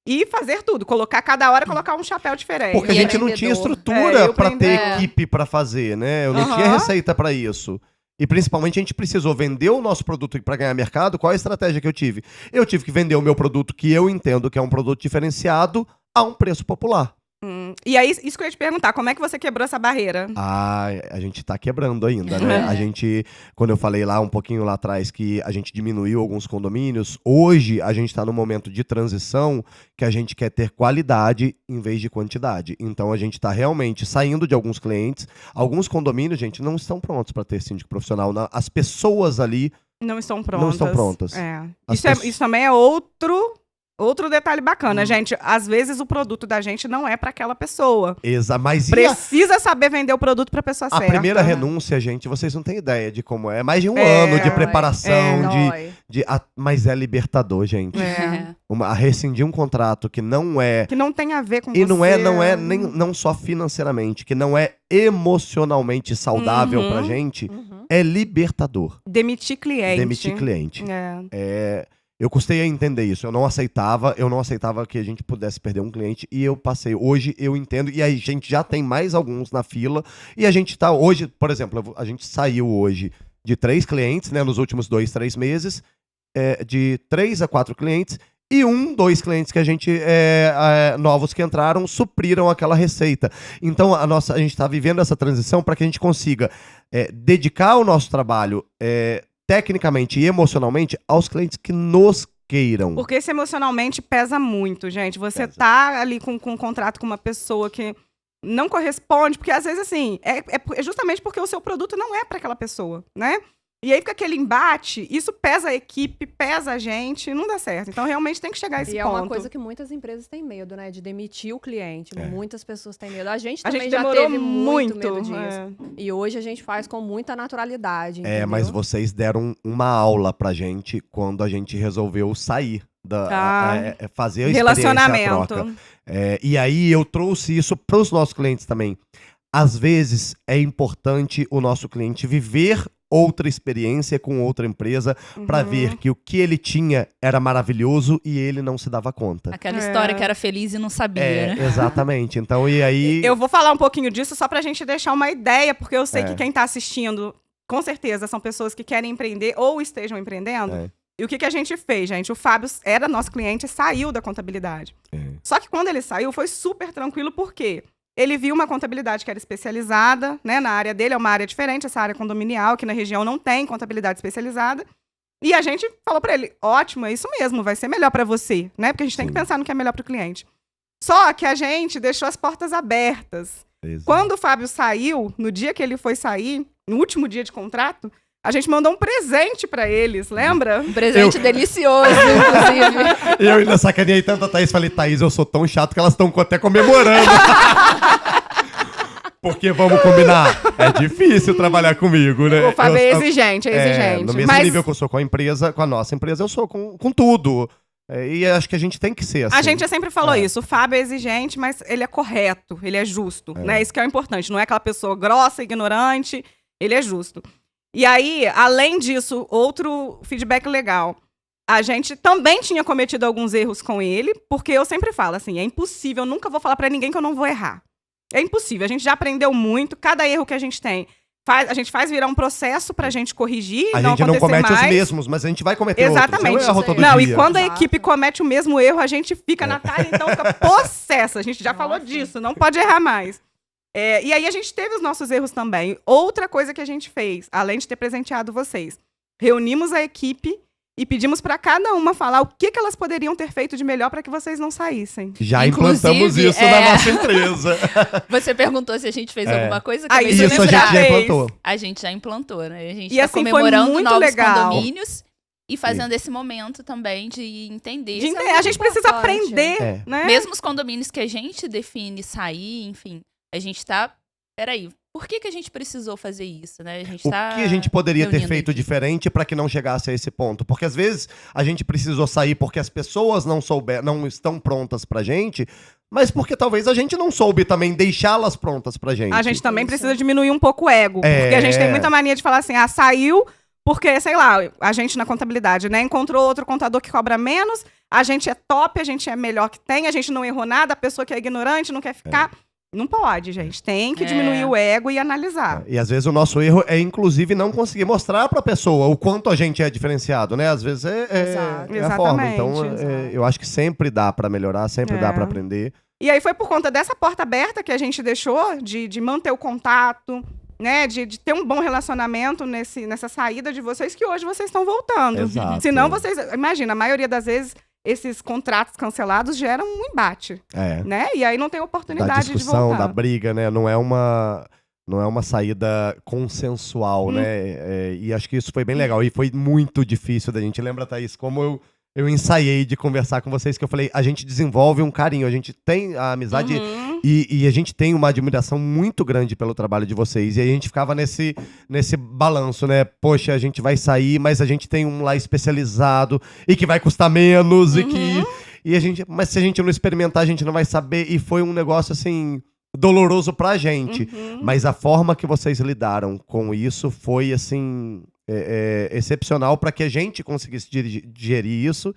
E fazer tudo. Cada hora colocar um chapéu diferente. Porque a gente não tinha estrutura pra ter equipe pra fazer, né? Eu não tinha receita pra isso. E principalmente a gente precisou vender o nosso produto para ganhar mercado. Qual a estratégia que eu tive? Eu tive que vender o meu produto, que eu entendo que é um produto diferenciado, a um preço popular. E aí, isso que eu ia te perguntar, como é que você quebrou essa barreira? A gente tá quebrando ainda, né? A gente, quando eu falei lá um pouquinho lá atrás que a gente diminuiu alguns condomínios, hoje a gente tá num momento de transição que a gente quer ter qualidade em vez de quantidade. Então a gente tá realmente saindo de alguns clientes. Alguns condomínios, gente, não estão prontos para ter síndico profissional. As pessoas ali não estão prontas. Não estão prontas. Isso também é outro detalhe bacana, gente. Às vezes o produto da gente não é para aquela pessoa. Mas precisa saber vender o produto para a pessoa certa. A primeira renúncia, gente, vocês não têm ideia de como é. Mais de um ano de preparação, mas é libertador, gente. A rescindir um contrato que não é... Que não tem a ver com e você. não só financeiramente, que não é emocionalmente saudável pra gente, é libertador. Demitir cliente. Eu custei a entender isso, eu não aceitava que a gente pudesse perder um cliente e eu passei. Hoje eu entendo e a gente já tem mais alguns na fila e a gente tá hoje, por exemplo, a gente saiu hoje de 3 clientes, né, nos últimos 2-3 meses, de 3 a 4 clientes e 2 clientes que a gente, novos que entraram, supriram aquela receita. Então a gente está vivendo essa transição para que a gente consiga dedicar o nosso trabalho tecnicamente e emocionalmente aos clientes que nos queiram. Porque esse emocionalmente pesa muito, gente. Você tá ali com um contrato com uma pessoa que não corresponde, porque às vezes, assim, é justamente porque o seu produto não é para aquela pessoa, né? E aí fica aquele embate, isso pesa a equipe, pesa a gente, não dá certo. Então, realmente tem que chegar a esse ponto. E é uma coisa que muitas empresas têm medo, né? De demitir o cliente. Muitas pessoas têm medo. A gente também já teve muito medo disso. E hoje a gente faz com muita naturalidade, entendeu? Mas vocês deram uma aula pra gente quando a gente resolveu sair. Fazer a relacionamento. A troca. E aí eu trouxe isso pros nossos clientes também. Às vezes é importante o nosso cliente viver outra experiência com outra empresa para ver que o que ele tinha era maravilhoso e ele não se dava conta. Aquela história que era feliz e não sabia, né? Exatamente. Então, e aí... Eu vou falar um pouquinho disso só pra gente deixar uma ideia, porque eu sei que quem tá assistindo, com certeza, são pessoas que querem empreender ou estejam empreendendo. E o que a gente fez, gente? O Fábio era nosso cliente e saiu da contabilidade. Só que quando ele saiu, foi super tranquilo, por quê? Ele viu uma contabilidade que era especializada, né? Na área dele, é uma área diferente, essa área condominial, que na região não tem contabilidade especializada. E a gente falou para ele, ótimo, é isso mesmo, vai ser melhor para você, né? Porque a gente tem que pensar no que é melhor para o cliente. Só que a gente deixou as portas abertas. Exato. Quando o Fábio saiu, no dia que ele foi sair, no último dia de contrato, a gente mandou um presente pra eles, lembra? Um presente delicioso, inclusive. Eu ainda sacaneei tanto a Thaís, falei, Thaís, eu sou tão chato que elas estão até comemorando. Porque, vamos combinar, é difícil trabalhar comigo, né? O Fábio é exigente, é exigente. No mesmo nível que eu sou com a empresa, com a nossa empresa, eu sou com tudo. E acho que a gente tem que ser assim. A gente sempre falou isso, o Fábio é exigente, mas ele é correto, ele é justo, né? Isso que é o importante, não é aquela pessoa grossa, ignorante, ele é justo. E aí, além disso, outro feedback legal. A gente também tinha cometido alguns erros com ele, porque eu sempre falo assim, é impossível, eu nunca vou falar pra ninguém que eu não vou errar. É impossível, a gente já aprendeu muito, cada erro que a gente tem, a gente faz virar um processo pra gente corrigir, a não gente não comete mais. os mesmos, mas a gente vai cometer Exatamente. outros. Eu erro todo não, dia. e quando a equipe comete o mesmo erro, a gente fica, Natália, então fica possessa. A gente já falou disso, não pode errar mais. E aí a gente teve os nossos erros também. Outra coisa que a gente fez, além de ter presenteado vocês, reunimos a equipe e pedimos para cada uma falar o que elas poderiam ter feito de melhor para que vocês não saíssem. Já Inclusive, implantamos isso na nossa empresa. Você perguntou se a gente fez alguma coisa. Aí, Acabei de Isso a gente lembrar. já implantou. A gente já implantou, né? A gente E tá assim, foi comemorando muito novos legal. condomínios e fazendo esse momento também de entender. De Isso é entender, a muito gente precisa importante. aprender, né? Mesmo os condomínios que a gente define sair, enfim, a gente tá... Peraí, por que a gente precisou fazer isso, né? A gente O tá que a gente poderia ter reunindo feito aqui. diferente para que não chegasse a esse ponto? Porque às vezes a gente precisou sair porque as pessoas não estão prontas pra gente, mas porque talvez a gente não soube também deixá-las prontas pra gente. A gente também Isso. precisa diminuir um pouco o ego. Porque a gente tem muita mania de falar assim, saiu porque, sei lá, a gente na contabilidade, né, encontrou outro contador que cobra menos, a gente é top, a gente é melhor que tem, a gente não errou nada, a pessoa que é ignorante não quer ficar... Não pode, gente. Tem que diminuir o ego e analisar. E às vezes o nosso erro é, inclusive, não conseguir mostrar pra pessoa o quanto a gente é diferenciado, né? Às vezes Exato. é a forma. Então, Exatamente. eu acho que sempre dá pra melhorar, sempre dá pra aprender. E aí foi por conta dessa porta aberta que a gente deixou de manter o contato, né? De ter um bom relacionamento nessa saída de vocês, que hoje vocês estão voltando. Exato. Senão vocês... Imagina, a maioria das vezes, esses contratos cancelados geram um embate, né? E aí não tem Da oportunidade de discussão, voltar. da briga, né? Não é uma saída consensual, né? E acho que isso foi bem legal. E foi muito difícil da gente. Lembra, Thaís, como eu ensaiei de conversar com vocês, que eu falei, a gente desenvolve um carinho, a gente tem a amizade e a gente tem uma admiração muito grande pelo trabalho de vocês. E aí a gente ficava nesse balanço, né? Poxa, a gente vai sair, mas a gente tem um lá especializado e que vai custar menos mas se a gente não experimentar, a gente não vai saber. E foi um negócio, assim, doloroso pra gente. Mas a forma que vocês lidaram com isso foi, assim... excepcional para que a gente conseguisse digerir isso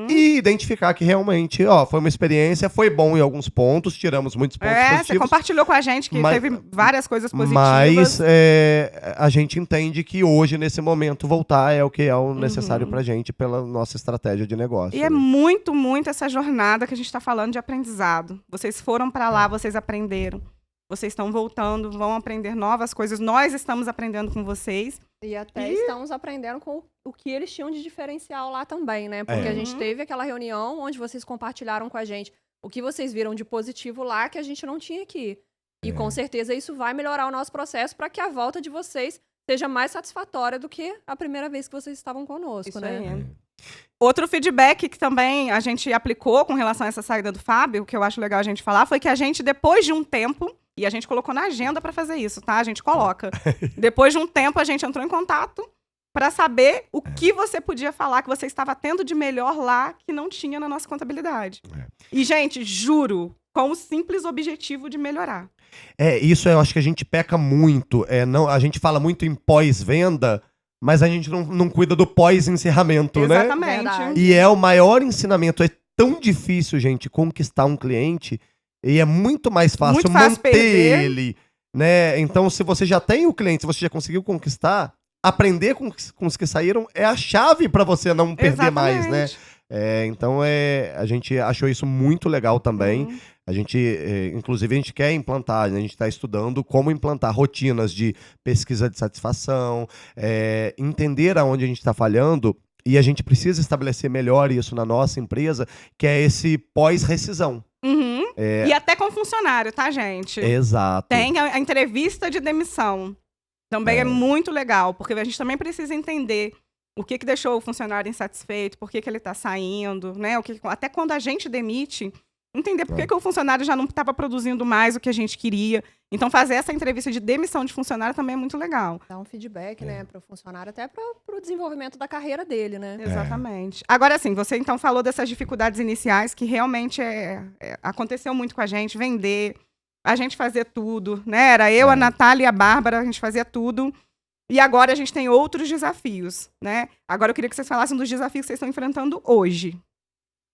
e identificar que realmente, foi uma experiência, foi bom em alguns pontos, tiramos muitos pontos positivos. Você compartilhou com a gente que teve várias coisas positivas. Mas a gente entende que hoje, nesse momento, voltar é o que é o necessário pra gente pela nossa estratégia de negócio. E é muito, muito essa jornada que a gente está falando de aprendizado. Vocês foram para lá, vocês aprenderam. Vocês estão voltando, vão aprender novas coisas. Nós estamos aprendendo com vocês. E até estamos aprendendo com o que eles tinham de diferencial lá também, né? Porque a gente teve aquela reunião onde vocês compartilharam com a gente o que vocês viram de positivo lá que a gente não tinha aqui. E com certeza isso vai melhorar o nosso processo para que a volta de vocês seja mais satisfatória do que a primeira vez que vocês estavam conosco, Isso né? aí. Outro feedback que também a gente aplicou com relação a essa saída do Fábio, que eu acho legal a gente falar, foi que a gente, depois de um tempo, e a gente colocou na agenda para fazer isso, tá? A gente coloca. Depois de um tempo, a gente entrou em contato para saber o que você podia falar que você estava tendo de melhor lá que não tinha na nossa contabilidade. E, gente, juro, com o simples objetivo de melhorar. Isso eu acho que a gente peca muito. A gente fala muito em pós-venda, mas a gente não cuida do pós-encerramento, né? Exatamente. Verdade. E é o maior ensinamento. É tão difícil, gente, conquistar um cliente. E é muito mais fácil, Muito fácil manter perder. ele, né? Então, se você já tem o cliente, se você já conseguiu conquistar, aprender com os que saíram é a chave para você não perder mais, né? Então, a gente achou isso muito legal também. A gente, inclusive, a gente quer implantar, né? A gente está estudando como implantar rotinas de pesquisa de satisfação, entender aonde a gente está falhando, e a gente precisa estabelecer melhor isso na nossa empresa, que é esse pós-rescisão. E até com funcionário, tá, gente? Exato. Tem a entrevista de demissão. Também é muito legal, porque a gente também precisa entender o que deixou o funcionário insatisfeito, por que ele está saindo, né? Até quando a gente demite, entender por que o funcionário já não estava produzindo mais o que a gente queria. Então, fazer essa entrevista de demissão de funcionário também é muito legal. Dar um feedback, né, para o funcionário, até para o desenvolvimento da carreira dele, né? Exatamente. Agora, assim, você então falou dessas dificuldades iniciais que realmente aconteceu muito com a gente, vender, a gente fazer tudo, né? Era eu, a Natália e a Bárbara, a gente fazia tudo. E agora a gente tem outros desafios, né? Agora eu queria que vocês falassem dos desafios que vocês estão enfrentando hoje.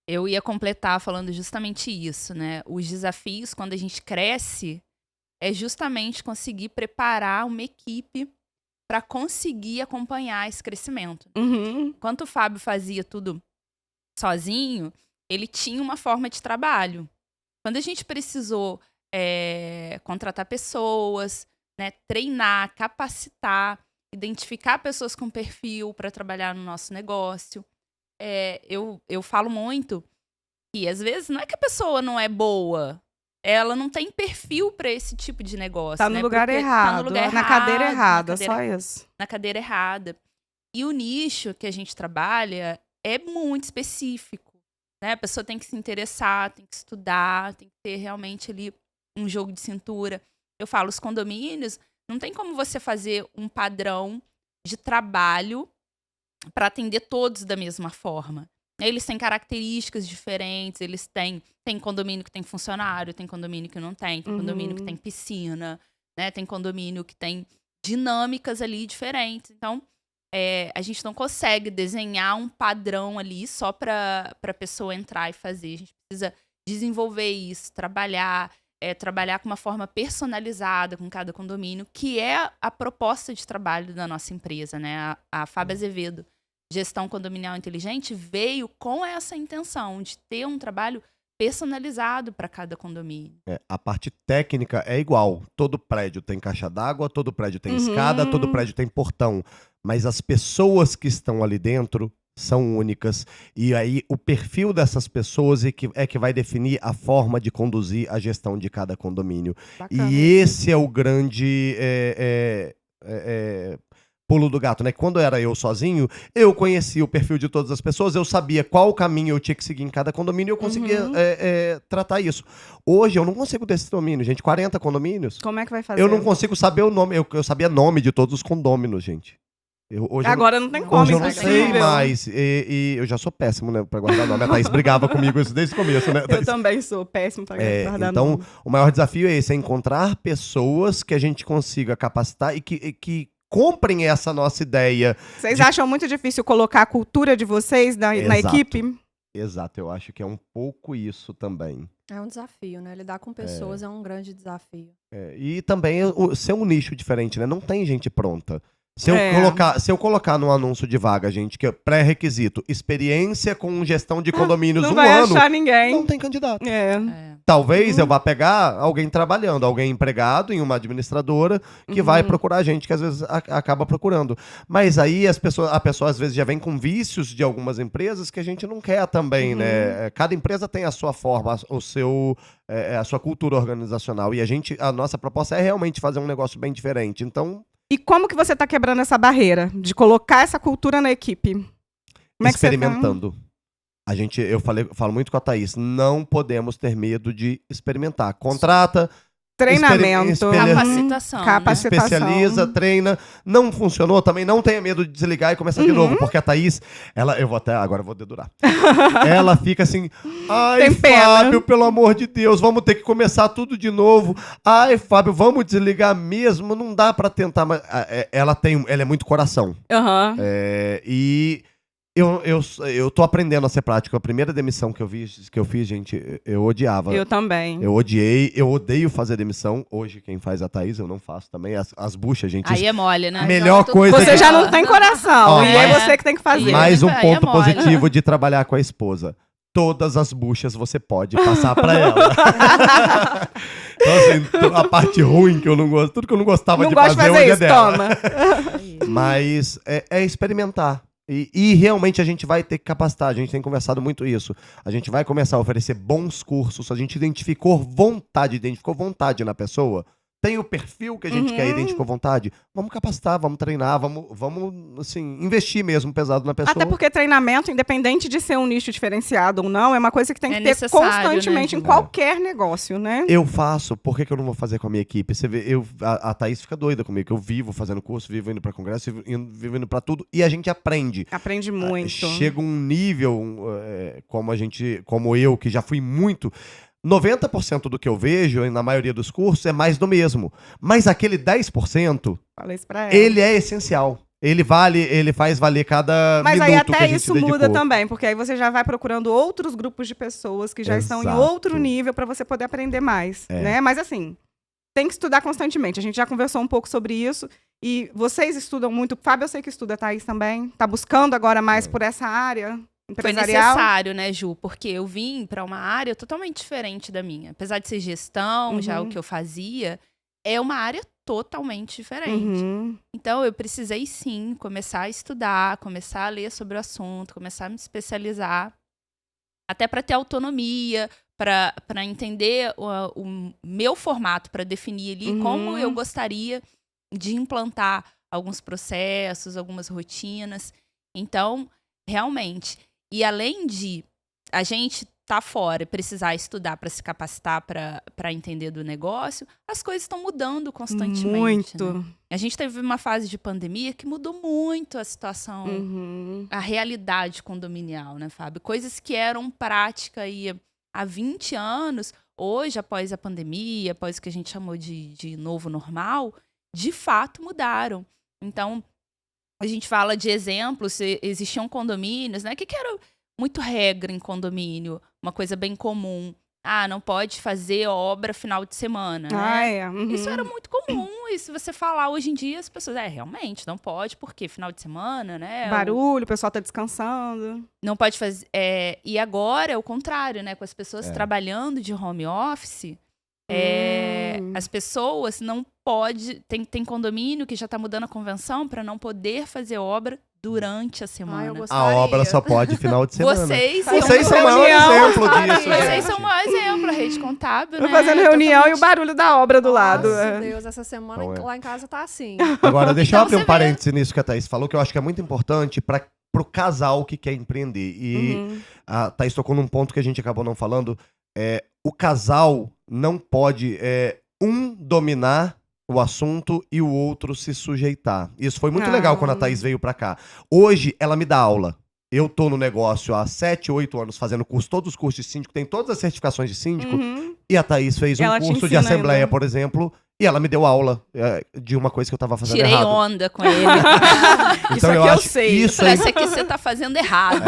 Eu ia completar falando justamente isso, né? Os desafios, quando a gente cresce, é justamente conseguir preparar uma equipe para conseguir acompanhar esse crescimento. Enquanto o Fábio fazia tudo sozinho, ele tinha uma forma de trabalho. Quando a gente precisou contratar pessoas, né, treinar, capacitar, identificar pessoas com perfil para trabalhar no nosso negócio, eu falo muito que às vezes não é que a pessoa não é boa, ela não tem perfil para esse tipo de negócio. Tá no lugar errado, tá no lugar na cadeira errada, só isso. Na cadeira errada. E o nicho que a gente trabalha é muito específico, né? A pessoa tem que se interessar, tem que estudar, tem que ter realmente ali um jogo de cintura. Eu falo, os condomínios, não tem como você fazer um padrão de trabalho para atender todos da mesma forma. Eles têm características diferentes, eles têm condomínio que tem funcionário, tem condomínio que não tem condomínio que tem piscina, né? Tem condomínio que tem dinâmicas ali diferentes. Então, a gente não consegue desenhar um padrão ali só para a pessoa entrar e fazer. A gente precisa desenvolver isso, trabalhar com uma forma personalizada com cada condomínio, que é a proposta de trabalho da nossa empresa, né? A Fábio Azevedo, Gestão Condominial Inteligente, veio com essa intenção de ter um trabalho personalizado para cada condomínio. A parte técnica é igual. Todo prédio tem caixa d'água, todo prédio tem escada, todo prédio tem portão. Mas as pessoas que estão ali dentro são únicas. E aí o perfil dessas pessoas é que vai definir a forma de conduzir a gestão de cada condomínio. Bacana. E esse é o grande pulo do gato, né? Quando era eu sozinho, eu conhecia o perfil de todas as pessoas, eu sabia qual caminho eu tinha que seguir em cada condomínio e eu conseguia tratar isso. Hoje eu não consigo ter esse domínio, gente. 40 condomínios. Como é que vai fazer? Eu não consigo saber o nome. Eu sabia nome de todos os condôminos, gente. Agora não tem como. Hoje eu não sei mais. E eu já sou péssimo, né, pra guardar nome. A Thaís brigava comigo isso desde o começo, né, Thaís? Eu também sou péssimo pra guardar nome. Então, o maior desafio é esse, é encontrar pessoas que a gente consiga capacitar e que comprem essa nossa ideia. Vocês acham muito difícil colocar a cultura de vocês na equipe? Exato, eu acho que é um pouco isso também. É um desafio, né? Lidar com pessoas é um grande desafio. E também ser um nicho diferente, né? Não tem gente pronta. Se eu colocar no anúncio de vaga, gente, que é pré-requisito, experiência com gestão de condomínios não vai achar ninguém. Não tem candidato. Talvez eu vá pegar alguém trabalhando, alguém empregado em uma administradora que vai procurar gente, que às vezes acaba procurando. Mas aí a pessoa às vezes já vem com vícios de algumas empresas que a gente não quer também, né? Cada empresa tem a sua forma, a sua cultura organizacional. E a nossa proposta é realmente fazer um negócio bem diferente. Então... E como que você está quebrando essa barreira de colocar essa cultura na equipe? Como experimentando. Eu falo muito com a Thaís, não podemos ter medo de experimentar. Contrata, treinamento, capacitação, especializa, treina. Não funcionou, também não tenha medo de desligar e começar de novo, porque a Thaís, agora eu vou dedurar. Ela fica assim, ai, Fábio, pelo amor de Deus, vamos ter que começar tudo de novo. Ai, Fábio, vamos desligar mesmo, não dá pra tentar, mas ela é muito coração. E Eu tô aprendendo a ser prático. A primeira demissão que eu fiz, gente, eu odiava. Eu também. Eu odiei, eu odeio fazer demissão. Hoje quem faz é a Thaís, eu não faço também. As buchas, gente. Aí é mole, né? Melhor coisa Você que... já não tem coração. Ó, e é você que tem que fazer. Mais um Aí é ponto mole. positivo de trabalhar com a esposa. Todas as buchas você pode passar pra ela. Então, assim, a parte ruim que eu não gosto, tudo que eu não gostava Não de gosto de fazer fazer hoje é isso, dela. toma. Mas é experimentar. E realmente a gente vai ter que capacitar. A gente tem conversado muito isso. A gente vai começar a oferecer bons cursos. A gente identificou vontade na pessoa. Tem o perfil que a gente quer, identificou vontade. Vamos capacitar, vamos treinar, vamos assim, investir mesmo pesado na pessoa. Até porque treinamento, independente de ser um nicho diferenciado ou não, é uma coisa que tem que ter necessário, constantemente né, em qualquer negócio, né? Eu faço, por que eu não vou fazer com a minha equipe? Você vê, a Thaís fica doida comigo, que eu vivo fazendo curso, vivo indo pra congresso, vivo indo pra tudo, e a gente aprende. Aprende muito. Chega um nível, como eu, que já fui muito... 90% do que eu vejo, na maioria dos cursos, é mais do mesmo. Mas aquele 10%, Falei isso pra ela. ele é essencial. Ele faz valer cada Mas minuto aí que a até gente isso dedicou. muda também, porque aí você já vai procurando outros grupos de pessoas que já estão em Exato. outro nível para você poder aprender mais, né? Mas assim, tem que estudar constantemente. A gente já conversou um pouco sobre isso e vocês estudam muito. Fábio, eu sei que estuda, Thaís também. Tá buscando agora mais por essa área Foi empresarial. necessário, né, Ju? Porque eu vim para uma área totalmente diferente da minha. Apesar de ser gestão, já o que eu fazia, é uma área totalmente diferente. Então, eu precisei, sim, começar a estudar, começar a ler sobre o assunto, começar a me especializar, até para ter autonomia, para entender o meu formato, para definir ali como eu gostaria de implantar alguns processos, algumas rotinas. Então, realmente... E além de a gente estar fora e precisar estudar para se capacitar para entender do negócio, as coisas estão mudando constantemente. Muito. Né? A gente teve uma fase de pandemia que mudou muito a situação, a realidade condominial, né, Fábio? Coisas que eram prática aí há 20 anos, hoje, após a pandemia, após o que a gente chamou de novo normal, de fato mudaram. Então, a gente fala de exemplos, existiam condomínios, né? Que era muito regra em condomínio, uma coisa bem comum. Não pode fazer obra final de semana, né? Isso era muito comum, e se você falar hoje em dia, as pessoas, realmente, não pode, porque final de semana, né? Barulho, o pessoal tá descansando. Não pode fazer... E agora é o contrário, né? Com as pessoas trabalhando de home office... as pessoas não podem... Tem condomínio que já está mudando a convenção para não poder fazer obra durante a semana. A obra só pode final de semana. Vocês são o maior exemplo disso, Vocês gente. são o maior exemplo, a rede contábil, né? Fazendo reunião e o barulho da obra do lado. Nossa, Deus, essa semana Então, lá em casa tá assim. Agora, deixa eu Então, abrir um você parêntese nisso que a Thaís falou, que eu acho que é muito importante para pro casal que quer empreender. E a Thaís tocou num ponto que a gente acabou não falando. O casal não pode dominar o assunto e o outro se sujeitar. Isso foi muito legal quando a Thaís veio pra cá. Hoje, ela me dá aula. Eu tô no negócio há 7, 8 anos fazendo curso, todos os cursos de síndico, tem todas as certificações de síndico. E a Thaís fez Ela um te curso de ensina assembleia, ainda. por exemplo, e ela me deu aula de uma coisa que eu tava fazendo Tirei errado. onda com ele. Isso aqui eu sei. Isso Falei, isso aqui você tá fazendo errado.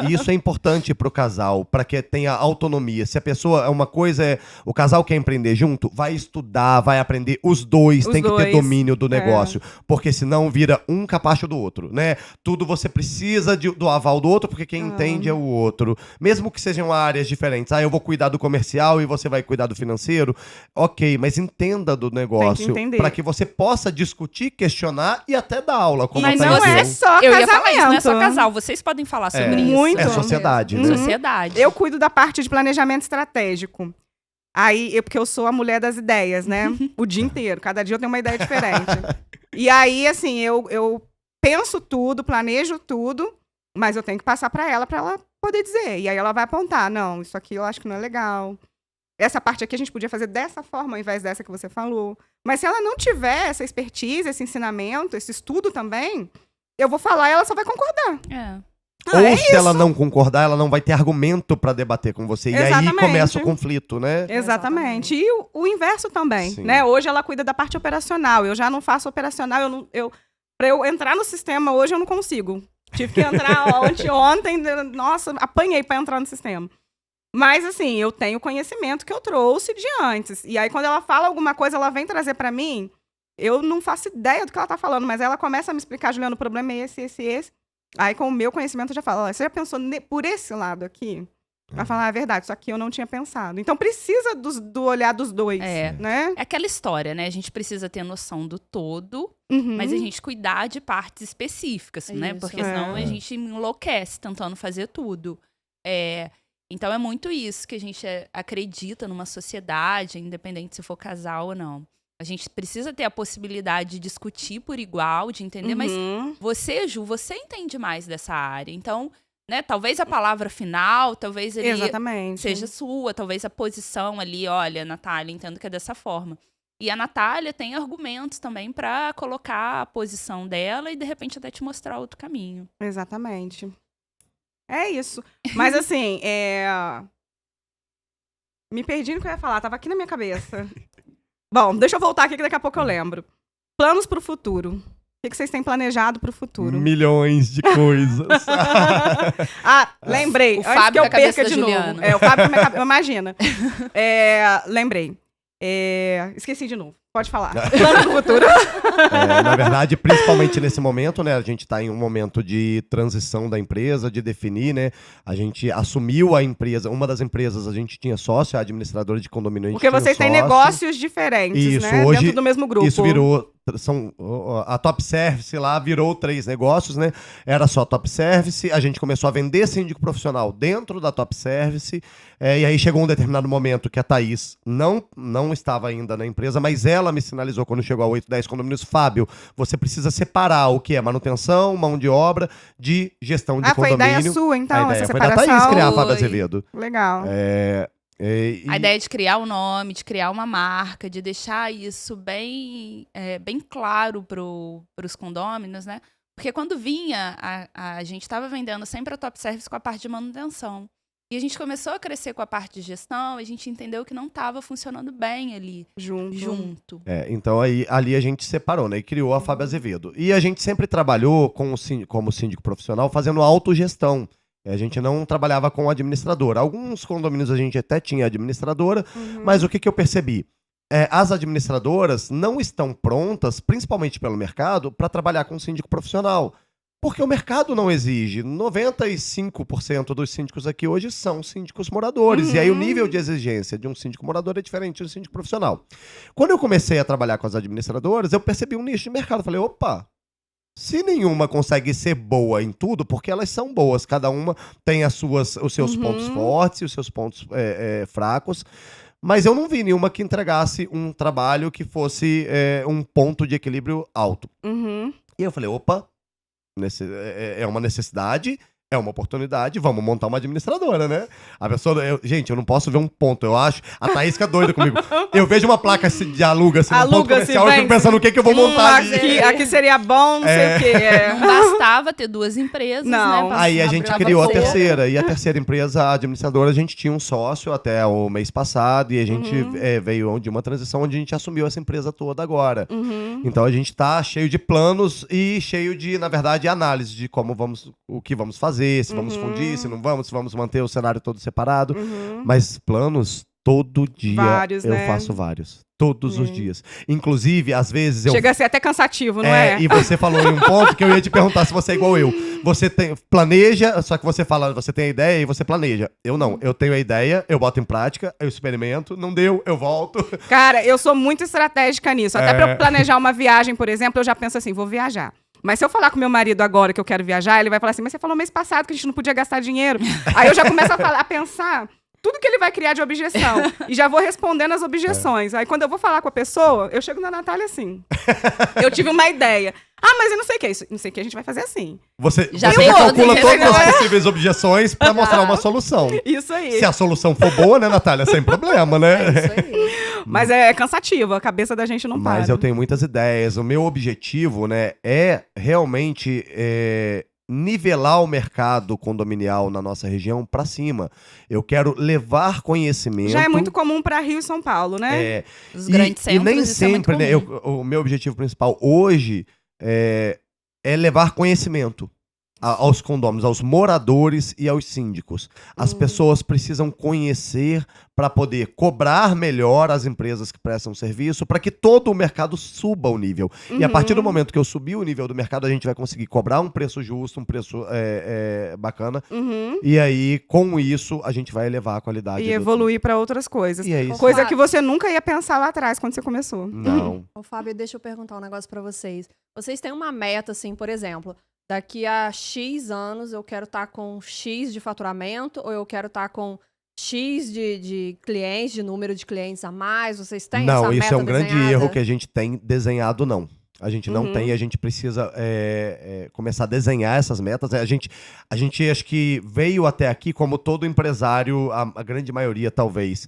isso é importante pro casal, para que tenha autonomia. Se a pessoa, uma coisa o casal quer empreender junto, vai estudar, vai aprender, os dois têm que ter domínio do negócio, porque senão vira um capacho do outro, né? Tudo você precisa do aval do outro, porque quem entende é o outro. Mesmo que sejam áreas diferentes. Eu vou cuidar do comercial e você vai cuidar do financeiro. Ok, mas entenda do negócio, para que você possa discutir, questionar e até dar aula, como Mas a Thaís não é deu. só Eu casamento. ia falar isso, não é só casal. Vocês podem falar sobre isso. Muito. É sociedade, né? Sociedade. Eu cuido da parte de planejamento estratégico. Porque eu sou a mulher das ideias, né? O dia inteiro. Cada dia eu tenho uma ideia diferente. E aí, assim, eu penso tudo, planejo tudo, mas eu tenho que passar para ela poder dizer. E aí ela vai apontar, não, isso aqui eu acho que não é legal. Essa parte aqui a gente podia fazer dessa forma ao invés dessa que você falou. Mas se ela não tiver essa expertise, esse ensinamento, esse estudo também, eu vou falar e ela só vai concordar. Ou se ela não concordar, ela não vai ter argumento pra debader com você. Exatamente. E aí começa o conflito, né? Exatamente. E o inverso também, Sim. né? Hoje ela cuida da parte operacional. Eu já não faço operacional. Pra eu entrar no sistema hoje, eu não consigo. Tive que entrar anteontem. Nossa, apanhei pra entrar no sistema. Mas, assim, eu tenho conhecimento que eu trouxe de antes. E aí, quando ela fala alguma coisa, ela vem trazer pra mim, eu não faço ideia do que ela tá falando, mas ela começa a me explicar, Juliana, o problema é esse. Aí, com o meu conhecimento, eu já falo, você já pensou por esse lado aqui? Ela fala, é verdade, isso aqui eu não tinha pensado. Então, precisa do olhar dos dois, né? É aquela história, né? A gente precisa ter noção do todo, mas a gente cuidar de partes específicas, né? Porque senão a gente enlouquece tentando fazer tudo. Então, é muito isso que a gente acredita numa sociedade, independente se for casal ou não. A gente precisa ter a possibilidade de discutir por igual, de entender, mas você, Ju, você entende mais dessa área. Então, né, talvez a palavra final, talvez ele seja sua, talvez a posição ali, olha, Natália, entendo que é dessa forma. E a Natália tem argumentos também para colocar a posição dela e, de repente, até te mostrar outro caminho. Exatamente. É isso. Mas, assim, me perdi no que eu ia falar, tava aqui na minha cabeça. Bom, deixa eu voltar aqui que daqui a pouco eu lembro. Planos pro futuro. O que vocês têm planejado pro futuro? Milhões de coisas. Lembrei. O Fábio que eu perca de Juliana. novo. O Fábio com a minha cabeça. Imagina. Lembrei. Esqueci de novo. Pode falar. Plano pro futuro. Na verdade, principalmente nesse momento, né? A gente está em um momento de transição da empresa, de definir, né? A gente assumiu a empresa, uma das empresas a gente tinha sócio, a administradora de condomínio. Porque vocês têm negócios diferentes, isso, né? Hoje, dentro do mesmo grupo. Isso virou. A Top Service lá virou 3 negócios, né? Era só Top Service, a gente começou a vender síndico profissional dentro da Top Service, e aí chegou um determinado momento que a Thaís não estava ainda na empresa, mas ela me sinalizou quando chegou a 8, 10 condomínios, Fábio, você precisa separar o que é manutenção, mão de obra, de gestão de condomínio. Foi a ideia sua, então, essa separação? Foi da Thaís criar a Fábio Azevedo. Legal. A ideia de criar um nome, de criar uma marca, de deixar isso bem claro para os condôminos, né? Porque quando vinha, a gente estava vendendo sempre a Top Service com a parte de manutenção. E a gente começou a crescer com a parte de gestão, a gente entendeu que não estava funcionando bem ali, junto. Então ali a gente separou, né? E criou a Fábio Azevedo. E a gente sempre trabalhou como síndico profissional fazendo autogestão. A gente não trabalhava com administradora. Alguns condomínios a gente até tinha administradora, mas o que eu percebi? As administradoras não estão prontas, principalmente pelo mercado, para trabalhar com síndico profissional. Porque o mercado não exige. 95% dos síndicos aqui hoje são síndicos moradores. E aí o nível de exigência de um síndico morador é diferente de um síndico profissional. Quando eu comecei a trabalhar com as administradoras, eu percebi um nicho de mercado. Falei, opa, se nenhuma consegue ser boa em tudo, porque elas são boas, cada uma tem os seus pontos fortes e os seus pontos fracos, mas eu não vi nenhuma que entregasse um trabalho que fosse um ponto de equilíbrio alto. E eu falei, opa, é uma necessidade, é uma oportunidade, vamos montar uma administradora, né? A pessoa, gente, eu não posso ver um ponto, eu acho. A Thaís fica doida comigo. Eu vejo uma placa de aluga-se no ponto comercial, eu fico pensando o que eu vou montar ali. Aqui seria bom, não sei o quê. Não bastava ter 2 empresas, não. né? Aí a gente criou a terceira. E a terceira empresa, a administradora, a gente tinha um sócio até o mês passado. E a gente veio de uma transição onde a gente assumiu essa empresa toda agora. Então a gente tá cheio de planos e cheio de, na verdade, análise de o que vamos fazer, se vamos fundir, se não vamos, se vamos manter o cenário todo separado. Mas planos, todo dia vários, eu faço vários. Todos os dias. Inclusive, às vezes eu... Chega a ser até cansativo, não é? E você falou em um ponto que eu ia te perguntar se você é igual eu. Você planeja, só que você fala, você tem a ideia e você planeja. Eu não. Eu tenho a ideia, eu boto em prática, eu experimento, não deu, eu volto. Cara, eu sou muito estratégica nisso. Até pra eu planejar uma viagem, por exemplo, eu já penso assim, vou viajar. Mas se eu falar com meu marido agora que eu quero viajar, ele vai falar assim, mas você falou mês passado que a gente não podia gastar dinheiro. Aí eu já começo a pensar tudo que ele vai criar de objeção. E já vou respondendo as objeções. Aí quando eu vou falar com a pessoa, eu chego na Natália assim. Eu tive uma ideia. Mas eu não sei o que é isso. Não sei o que a gente vai fazer assim. Você já calcula todas as possíveis objeções pra mostrar uma solução. Isso aí. Se a solução for boa, né, Natália? Sem problema, né? É isso aí. Mas é cansativo, a cabeça da gente não para. Mas eu tenho muitas ideias. O meu objetivo, né, é realmente nivelar o mercado condominial na nossa região para cima. Eu quero levar conhecimento. Já é muito comum para Rio e São Paulo, né? Os grandes centros, e nem sempre, né? O meu objetivo principal hoje é levar conhecimento. aos condôminos, aos moradores e aos síndicos. As pessoas precisam conhecer para poder cobrar melhor as empresas que prestam serviço, para que todo o mercado suba o nível. E a partir do momento que eu subir o nível do mercado, a gente vai conseguir cobrar um preço justo, um preço bacana. E aí, com isso, a gente vai elevar a qualidade. E evoluir para outras coisas. E é isso. Coisa que você nunca ia pensar lá atrás, quando você começou. Não. Ô, Fábio, deixa eu perguntar um negócio pra vocês. Vocês têm uma meta, assim, por exemplo, daqui a X anos eu quero estar com X de faturamento ou eu quero estar com X de clientes, de número de clientes a mais? Vocês têm essa Não, meta isso é um grande desenhada? erro que a gente tem desenhado, não. A gente não tem, a gente precisa começar a desenhar essas metas. A gente acho que veio até aqui como todo empresário, a grande maioria talvez.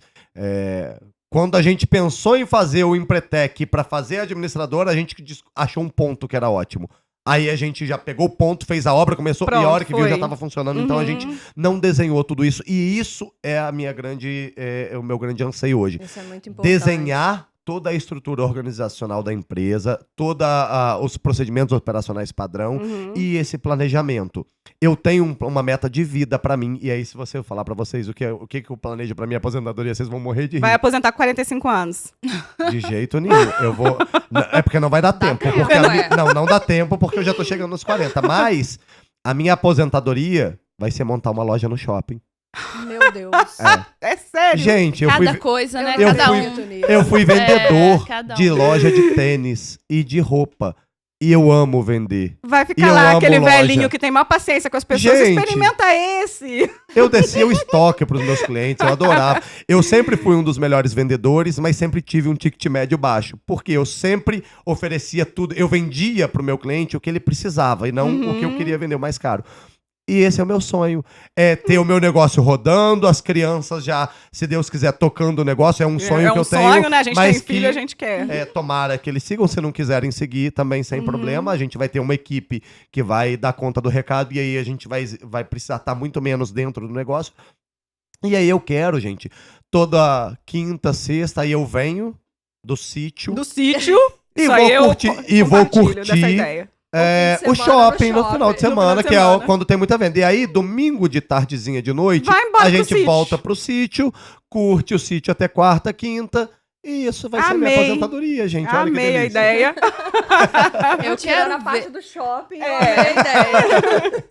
Quando a gente pensou em fazer o Empretec para fazer a administradora, a gente achou um ponto que era ótimo. Aí a gente já pegou o ponto, fez a obra, começou, Pronto, e a hora que viu foi. já estava funcionando. Então a gente não desenhou tudo isso. E isso é a minha o meu grande anseio hoje. Isso é muito importante. Desenhar toda a estrutura organizacional da empresa, todos os procedimentos operacionais padrão e esse planejamento. Eu tenho uma meta de vida pra mim, e aí se você falar pra vocês o que eu planejo pra minha aposentadoria, vocês vão morrer de rir. Vai aposentar com 45 anos. De jeito nenhum. Eu vou... É porque não vai dar tempo. tempo, Porque é. não dá tempo, porque eu já tô chegando nos 40. Mas a minha aposentadoria vai ser montar uma loja no shopping. Meu Deus. É sério. Gente, Cada coisa, né? eu Cada fui- um. Eu fui vendedor cada um. de loja de tênis e de roupa. E eu amo vender. Vai E ficar eu lá amo aquele loja. velhinho que tem maior paciência com as pessoas. Gente. Experimenta esse. Eu descia o estoque pros meus clientes, eu adorava. Eu sempre fui um dos melhores vendedores, mas sempre tive um ticket médio baixo. Porque eu sempre oferecia tudo. Eu vendia pro meu cliente o que ele precisava e não o que eu queria vender o mais caro. E esse é o meu sonho. É ter o meu negócio rodando, as crianças já, se Deus quiser, tocando o negócio. É um sonho que eu tenho. É um sonho, né? A gente mas tem filho, a gente quer. Tomara que eles sigam, se não quiserem seguir, também sem problema. A gente vai ter uma equipe que vai dar conta do recado e aí a gente vai precisar estar muito menos dentro do negócio. E aí eu quero, gente, toda quinta, sexta, aí eu venho do sítio Do sítio. e Só vou eu curtir, e vou compartilho dessa curtir ideia. o shopping no final de No semana, final de que é semana. quando tem muita venda. E aí, domingo de tardezinha de noite, Vai embora a pro gente sítio. volta pro sítio, curte o sítio até quarta, quinta. E isso vai ser minha Amei. aposentadoria, gente. Olha que Amei a delícia. ideia. Eu quero quero a parte ver. do shopping. É. Eu amei a ideia.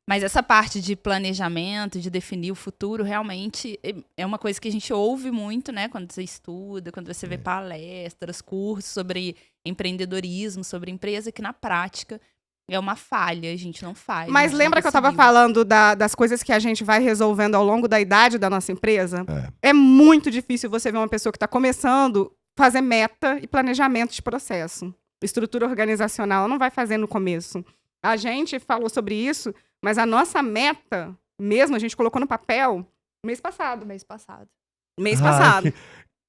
Mas essa parte de planejamento, de definir o futuro, realmente é uma coisa que a gente ouve muito, né? Quando você estuda, quando você vê palestras, cursos sobre empreendedorismo, sobre empresa, que na prática é uma falha, a gente não faz. Mas lembra que eu tava falando das coisas que a gente vai resolvendo ao longo da idade da nossa empresa? É muito difícil você ver uma pessoa que está começando fazer meta e planejamento de processo. Estrutura organizacional, ela não vai fazer no começo. A gente falou sobre isso, mas a nossa meta, mesmo, a gente colocou no papel mês passado. Mês passado. Mês passado.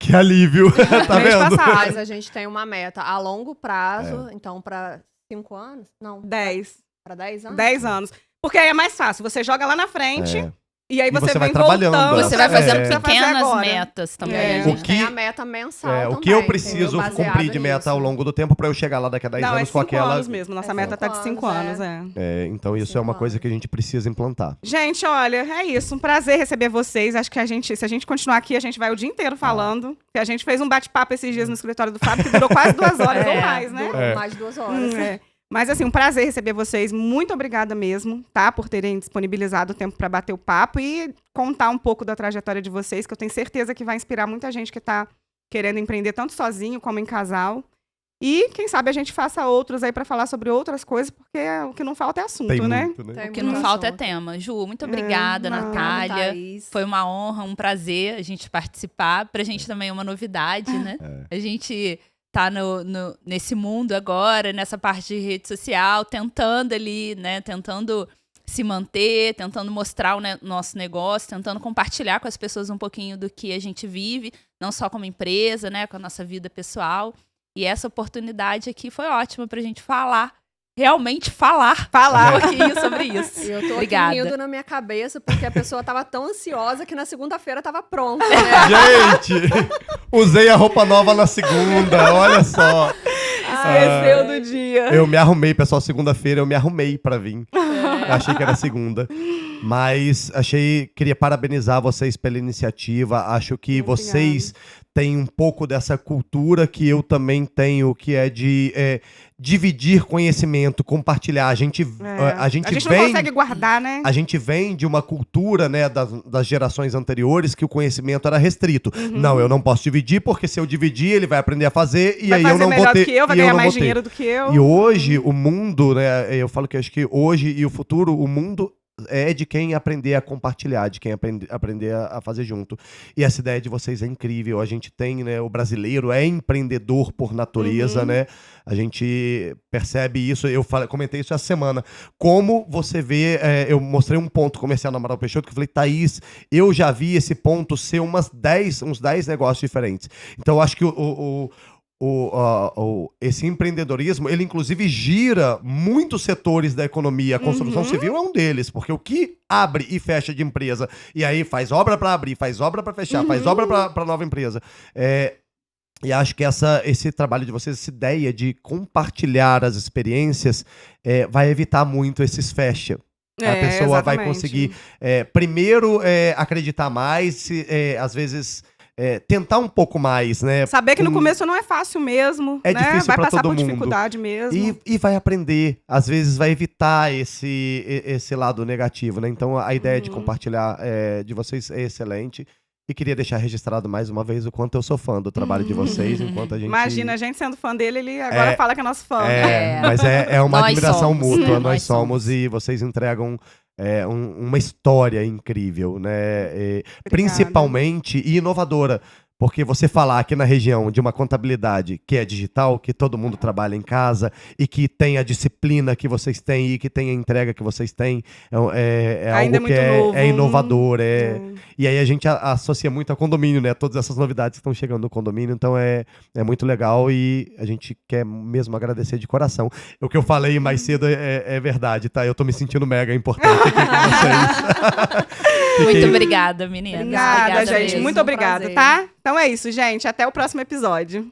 Que alívio. Tá Mês vendo? passado. Mas a gente tem uma meta a longo prazo, então para 5 anos? Não, 10. para 10 anos? 10 anos. Porque aí é mais fácil. Você joga lá na frente e aí E você você vai vem trabalhando. voltando. Você vai fazendo Você vai fazer pequenas agora. metas também. É. né, O gente? que- Tem a meta mensal O que eu também, preciso entendeu? cumprir de Baseado meta nisso. ao longo do tempo pra eu chegar lá daqui a 10 Não, anos é com 5 aquela... anos mesmo. Nossa É meta tá de 5 5 anos, anos, Então isso é uma 5 coisa anos. que a gente precisa implantar. Gente, olha, é isso. Um prazer receber vocês. Acho que se a gente continuar aqui, a gente vai o dia inteiro falando. Que a gente fez um bate-papo esses dias no escritório do Fábio, que durou quase 2 horas ou mais, né? Durou mais de 2 horas. É. Mas, assim, um prazer receber vocês. Muito obrigada mesmo, tá? Por terem disponibilizado o tempo para bater o papo e contar um pouco da trajetória de vocês, que eu tenho certeza que vai inspirar muita gente que tá querendo empreender tanto sozinho como em casal. E, quem sabe, a gente faça outros aí para falar sobre outras coisas, porque o que não falta é assunto, Tem né? muito, né? Tem O que muito não falta é assunto. tema. Ju, muito obrigada, não. Natália. Thaís. Foi uma honra, um prazer a gente participar. Pra gente também é uma novidade, né? A gente tá nesse mundo agora, nessa parte de rede social, tentando ali, né? Tentando se manter, tentando mostrar o nosso negócio, tentando compartilhar com as pessoas um pouquinho do que a gente vive, não só como empresa, né? Com a nossa vida pessoal. E essa oportunidade aqui foi ótima pra gente falar. Realmente falar um pouquinho sobre isso. E eu tô aqui Obrigada. rindo na minha cabeça, porque a pessoa tava tão ansiosa que na segunda-feira tava pronta, né? Gente, usei a roupa nova na segunda, olha só. Isso Esqueceu do dia. Eu me arrumei, pessoal, segunda-feira eu me arrumei pra vir. Eu achei que era segunda. Mas queria parabenizar vocês pela iniciativa. Acho que vocês têm um pouco dessa cultura que eu também tenho, que é de dividir conhecimento, compartilhar. A gente não consegue guardar, né? A gente vem de uma cultura, né, das gerações anteriores que o conhecimento era restrito. Não, eu não posso dividir, porque se eu dividir, ele vai aprender a fazer e vai aí fazer eu não vou melhor ter. do que eu, vai ganhar mais dinheiro do que eu. E hoje, o mundo, né, eu falo que acho que hoje e o futuro, o mundo é de quem aprender a compartilhar, de quem aprender a fazer junto. E essa ideia de vocês é incrível. A gente tem, né, o brasileiro é empreendedor por natureza, né? A gente percebe isso. Eu comentei isso essa semana. Como você vê, eu mostrei um ponto comercial na Amaral Peixoto que eu falei, Thaís, eu já vi esse ponto ser uns 10 negócios diferentes. Então, eu acho que esse empreendedorismo, ele inclusive gira muitos setores da economia. A construção civil é um deles, porque o que abre e fecha de empresa, e aí faz obra para abrir, faz obra para fechar, faz obra para nova empresa. E acho que esse trabalho de vocês, essa ideia de compartilhar as experiências, vai evitar muito esses fecha. A pessoa vai conseguir, primeiro, acreditar mais, às vezes... tentar um pouco mais, né? Saber que no começo não é fácil mesmo, é né? difícil vai pra passar todo por mundo. dificuldade mesmo. E vai aprender. Às vezes vai evitar esse lado negativo, né? Então a ideia de compartilhar de vocês é excelente. E queria deixar registrado mais uma vez o quanto eu sou fã do trabalho de vocês, enquanto a gente... Imagina, a gente sendo fã dele, ele agora fala que é nosso fã. Mas é uma admiração mútua. Nós somos. E vocês entregam uma história incrível, né? Principalmente e inovadora. Porque você falar aqui na região de uma contabilidade que é digital, que todo mundo trabalha em casa e que tem a disciplina que vocês têm e que tem a entrega que vocês têm, Ainda algo que é inovador. E aí a gente associa muito a condomínio, né? Todas essas novidades que estão chegando no condomínio. Então é muito legal e a gente quer mesmo agradecer de coração. O que eu falei mais cedo é verdade, tá? Eu tô me sentindo mega importante aqui com vocês. Muito obrigada, meninas. Obrigada, gente. Mesmo. Muito obrigada, tá? Então é isso, gente. Até o próximo episódio.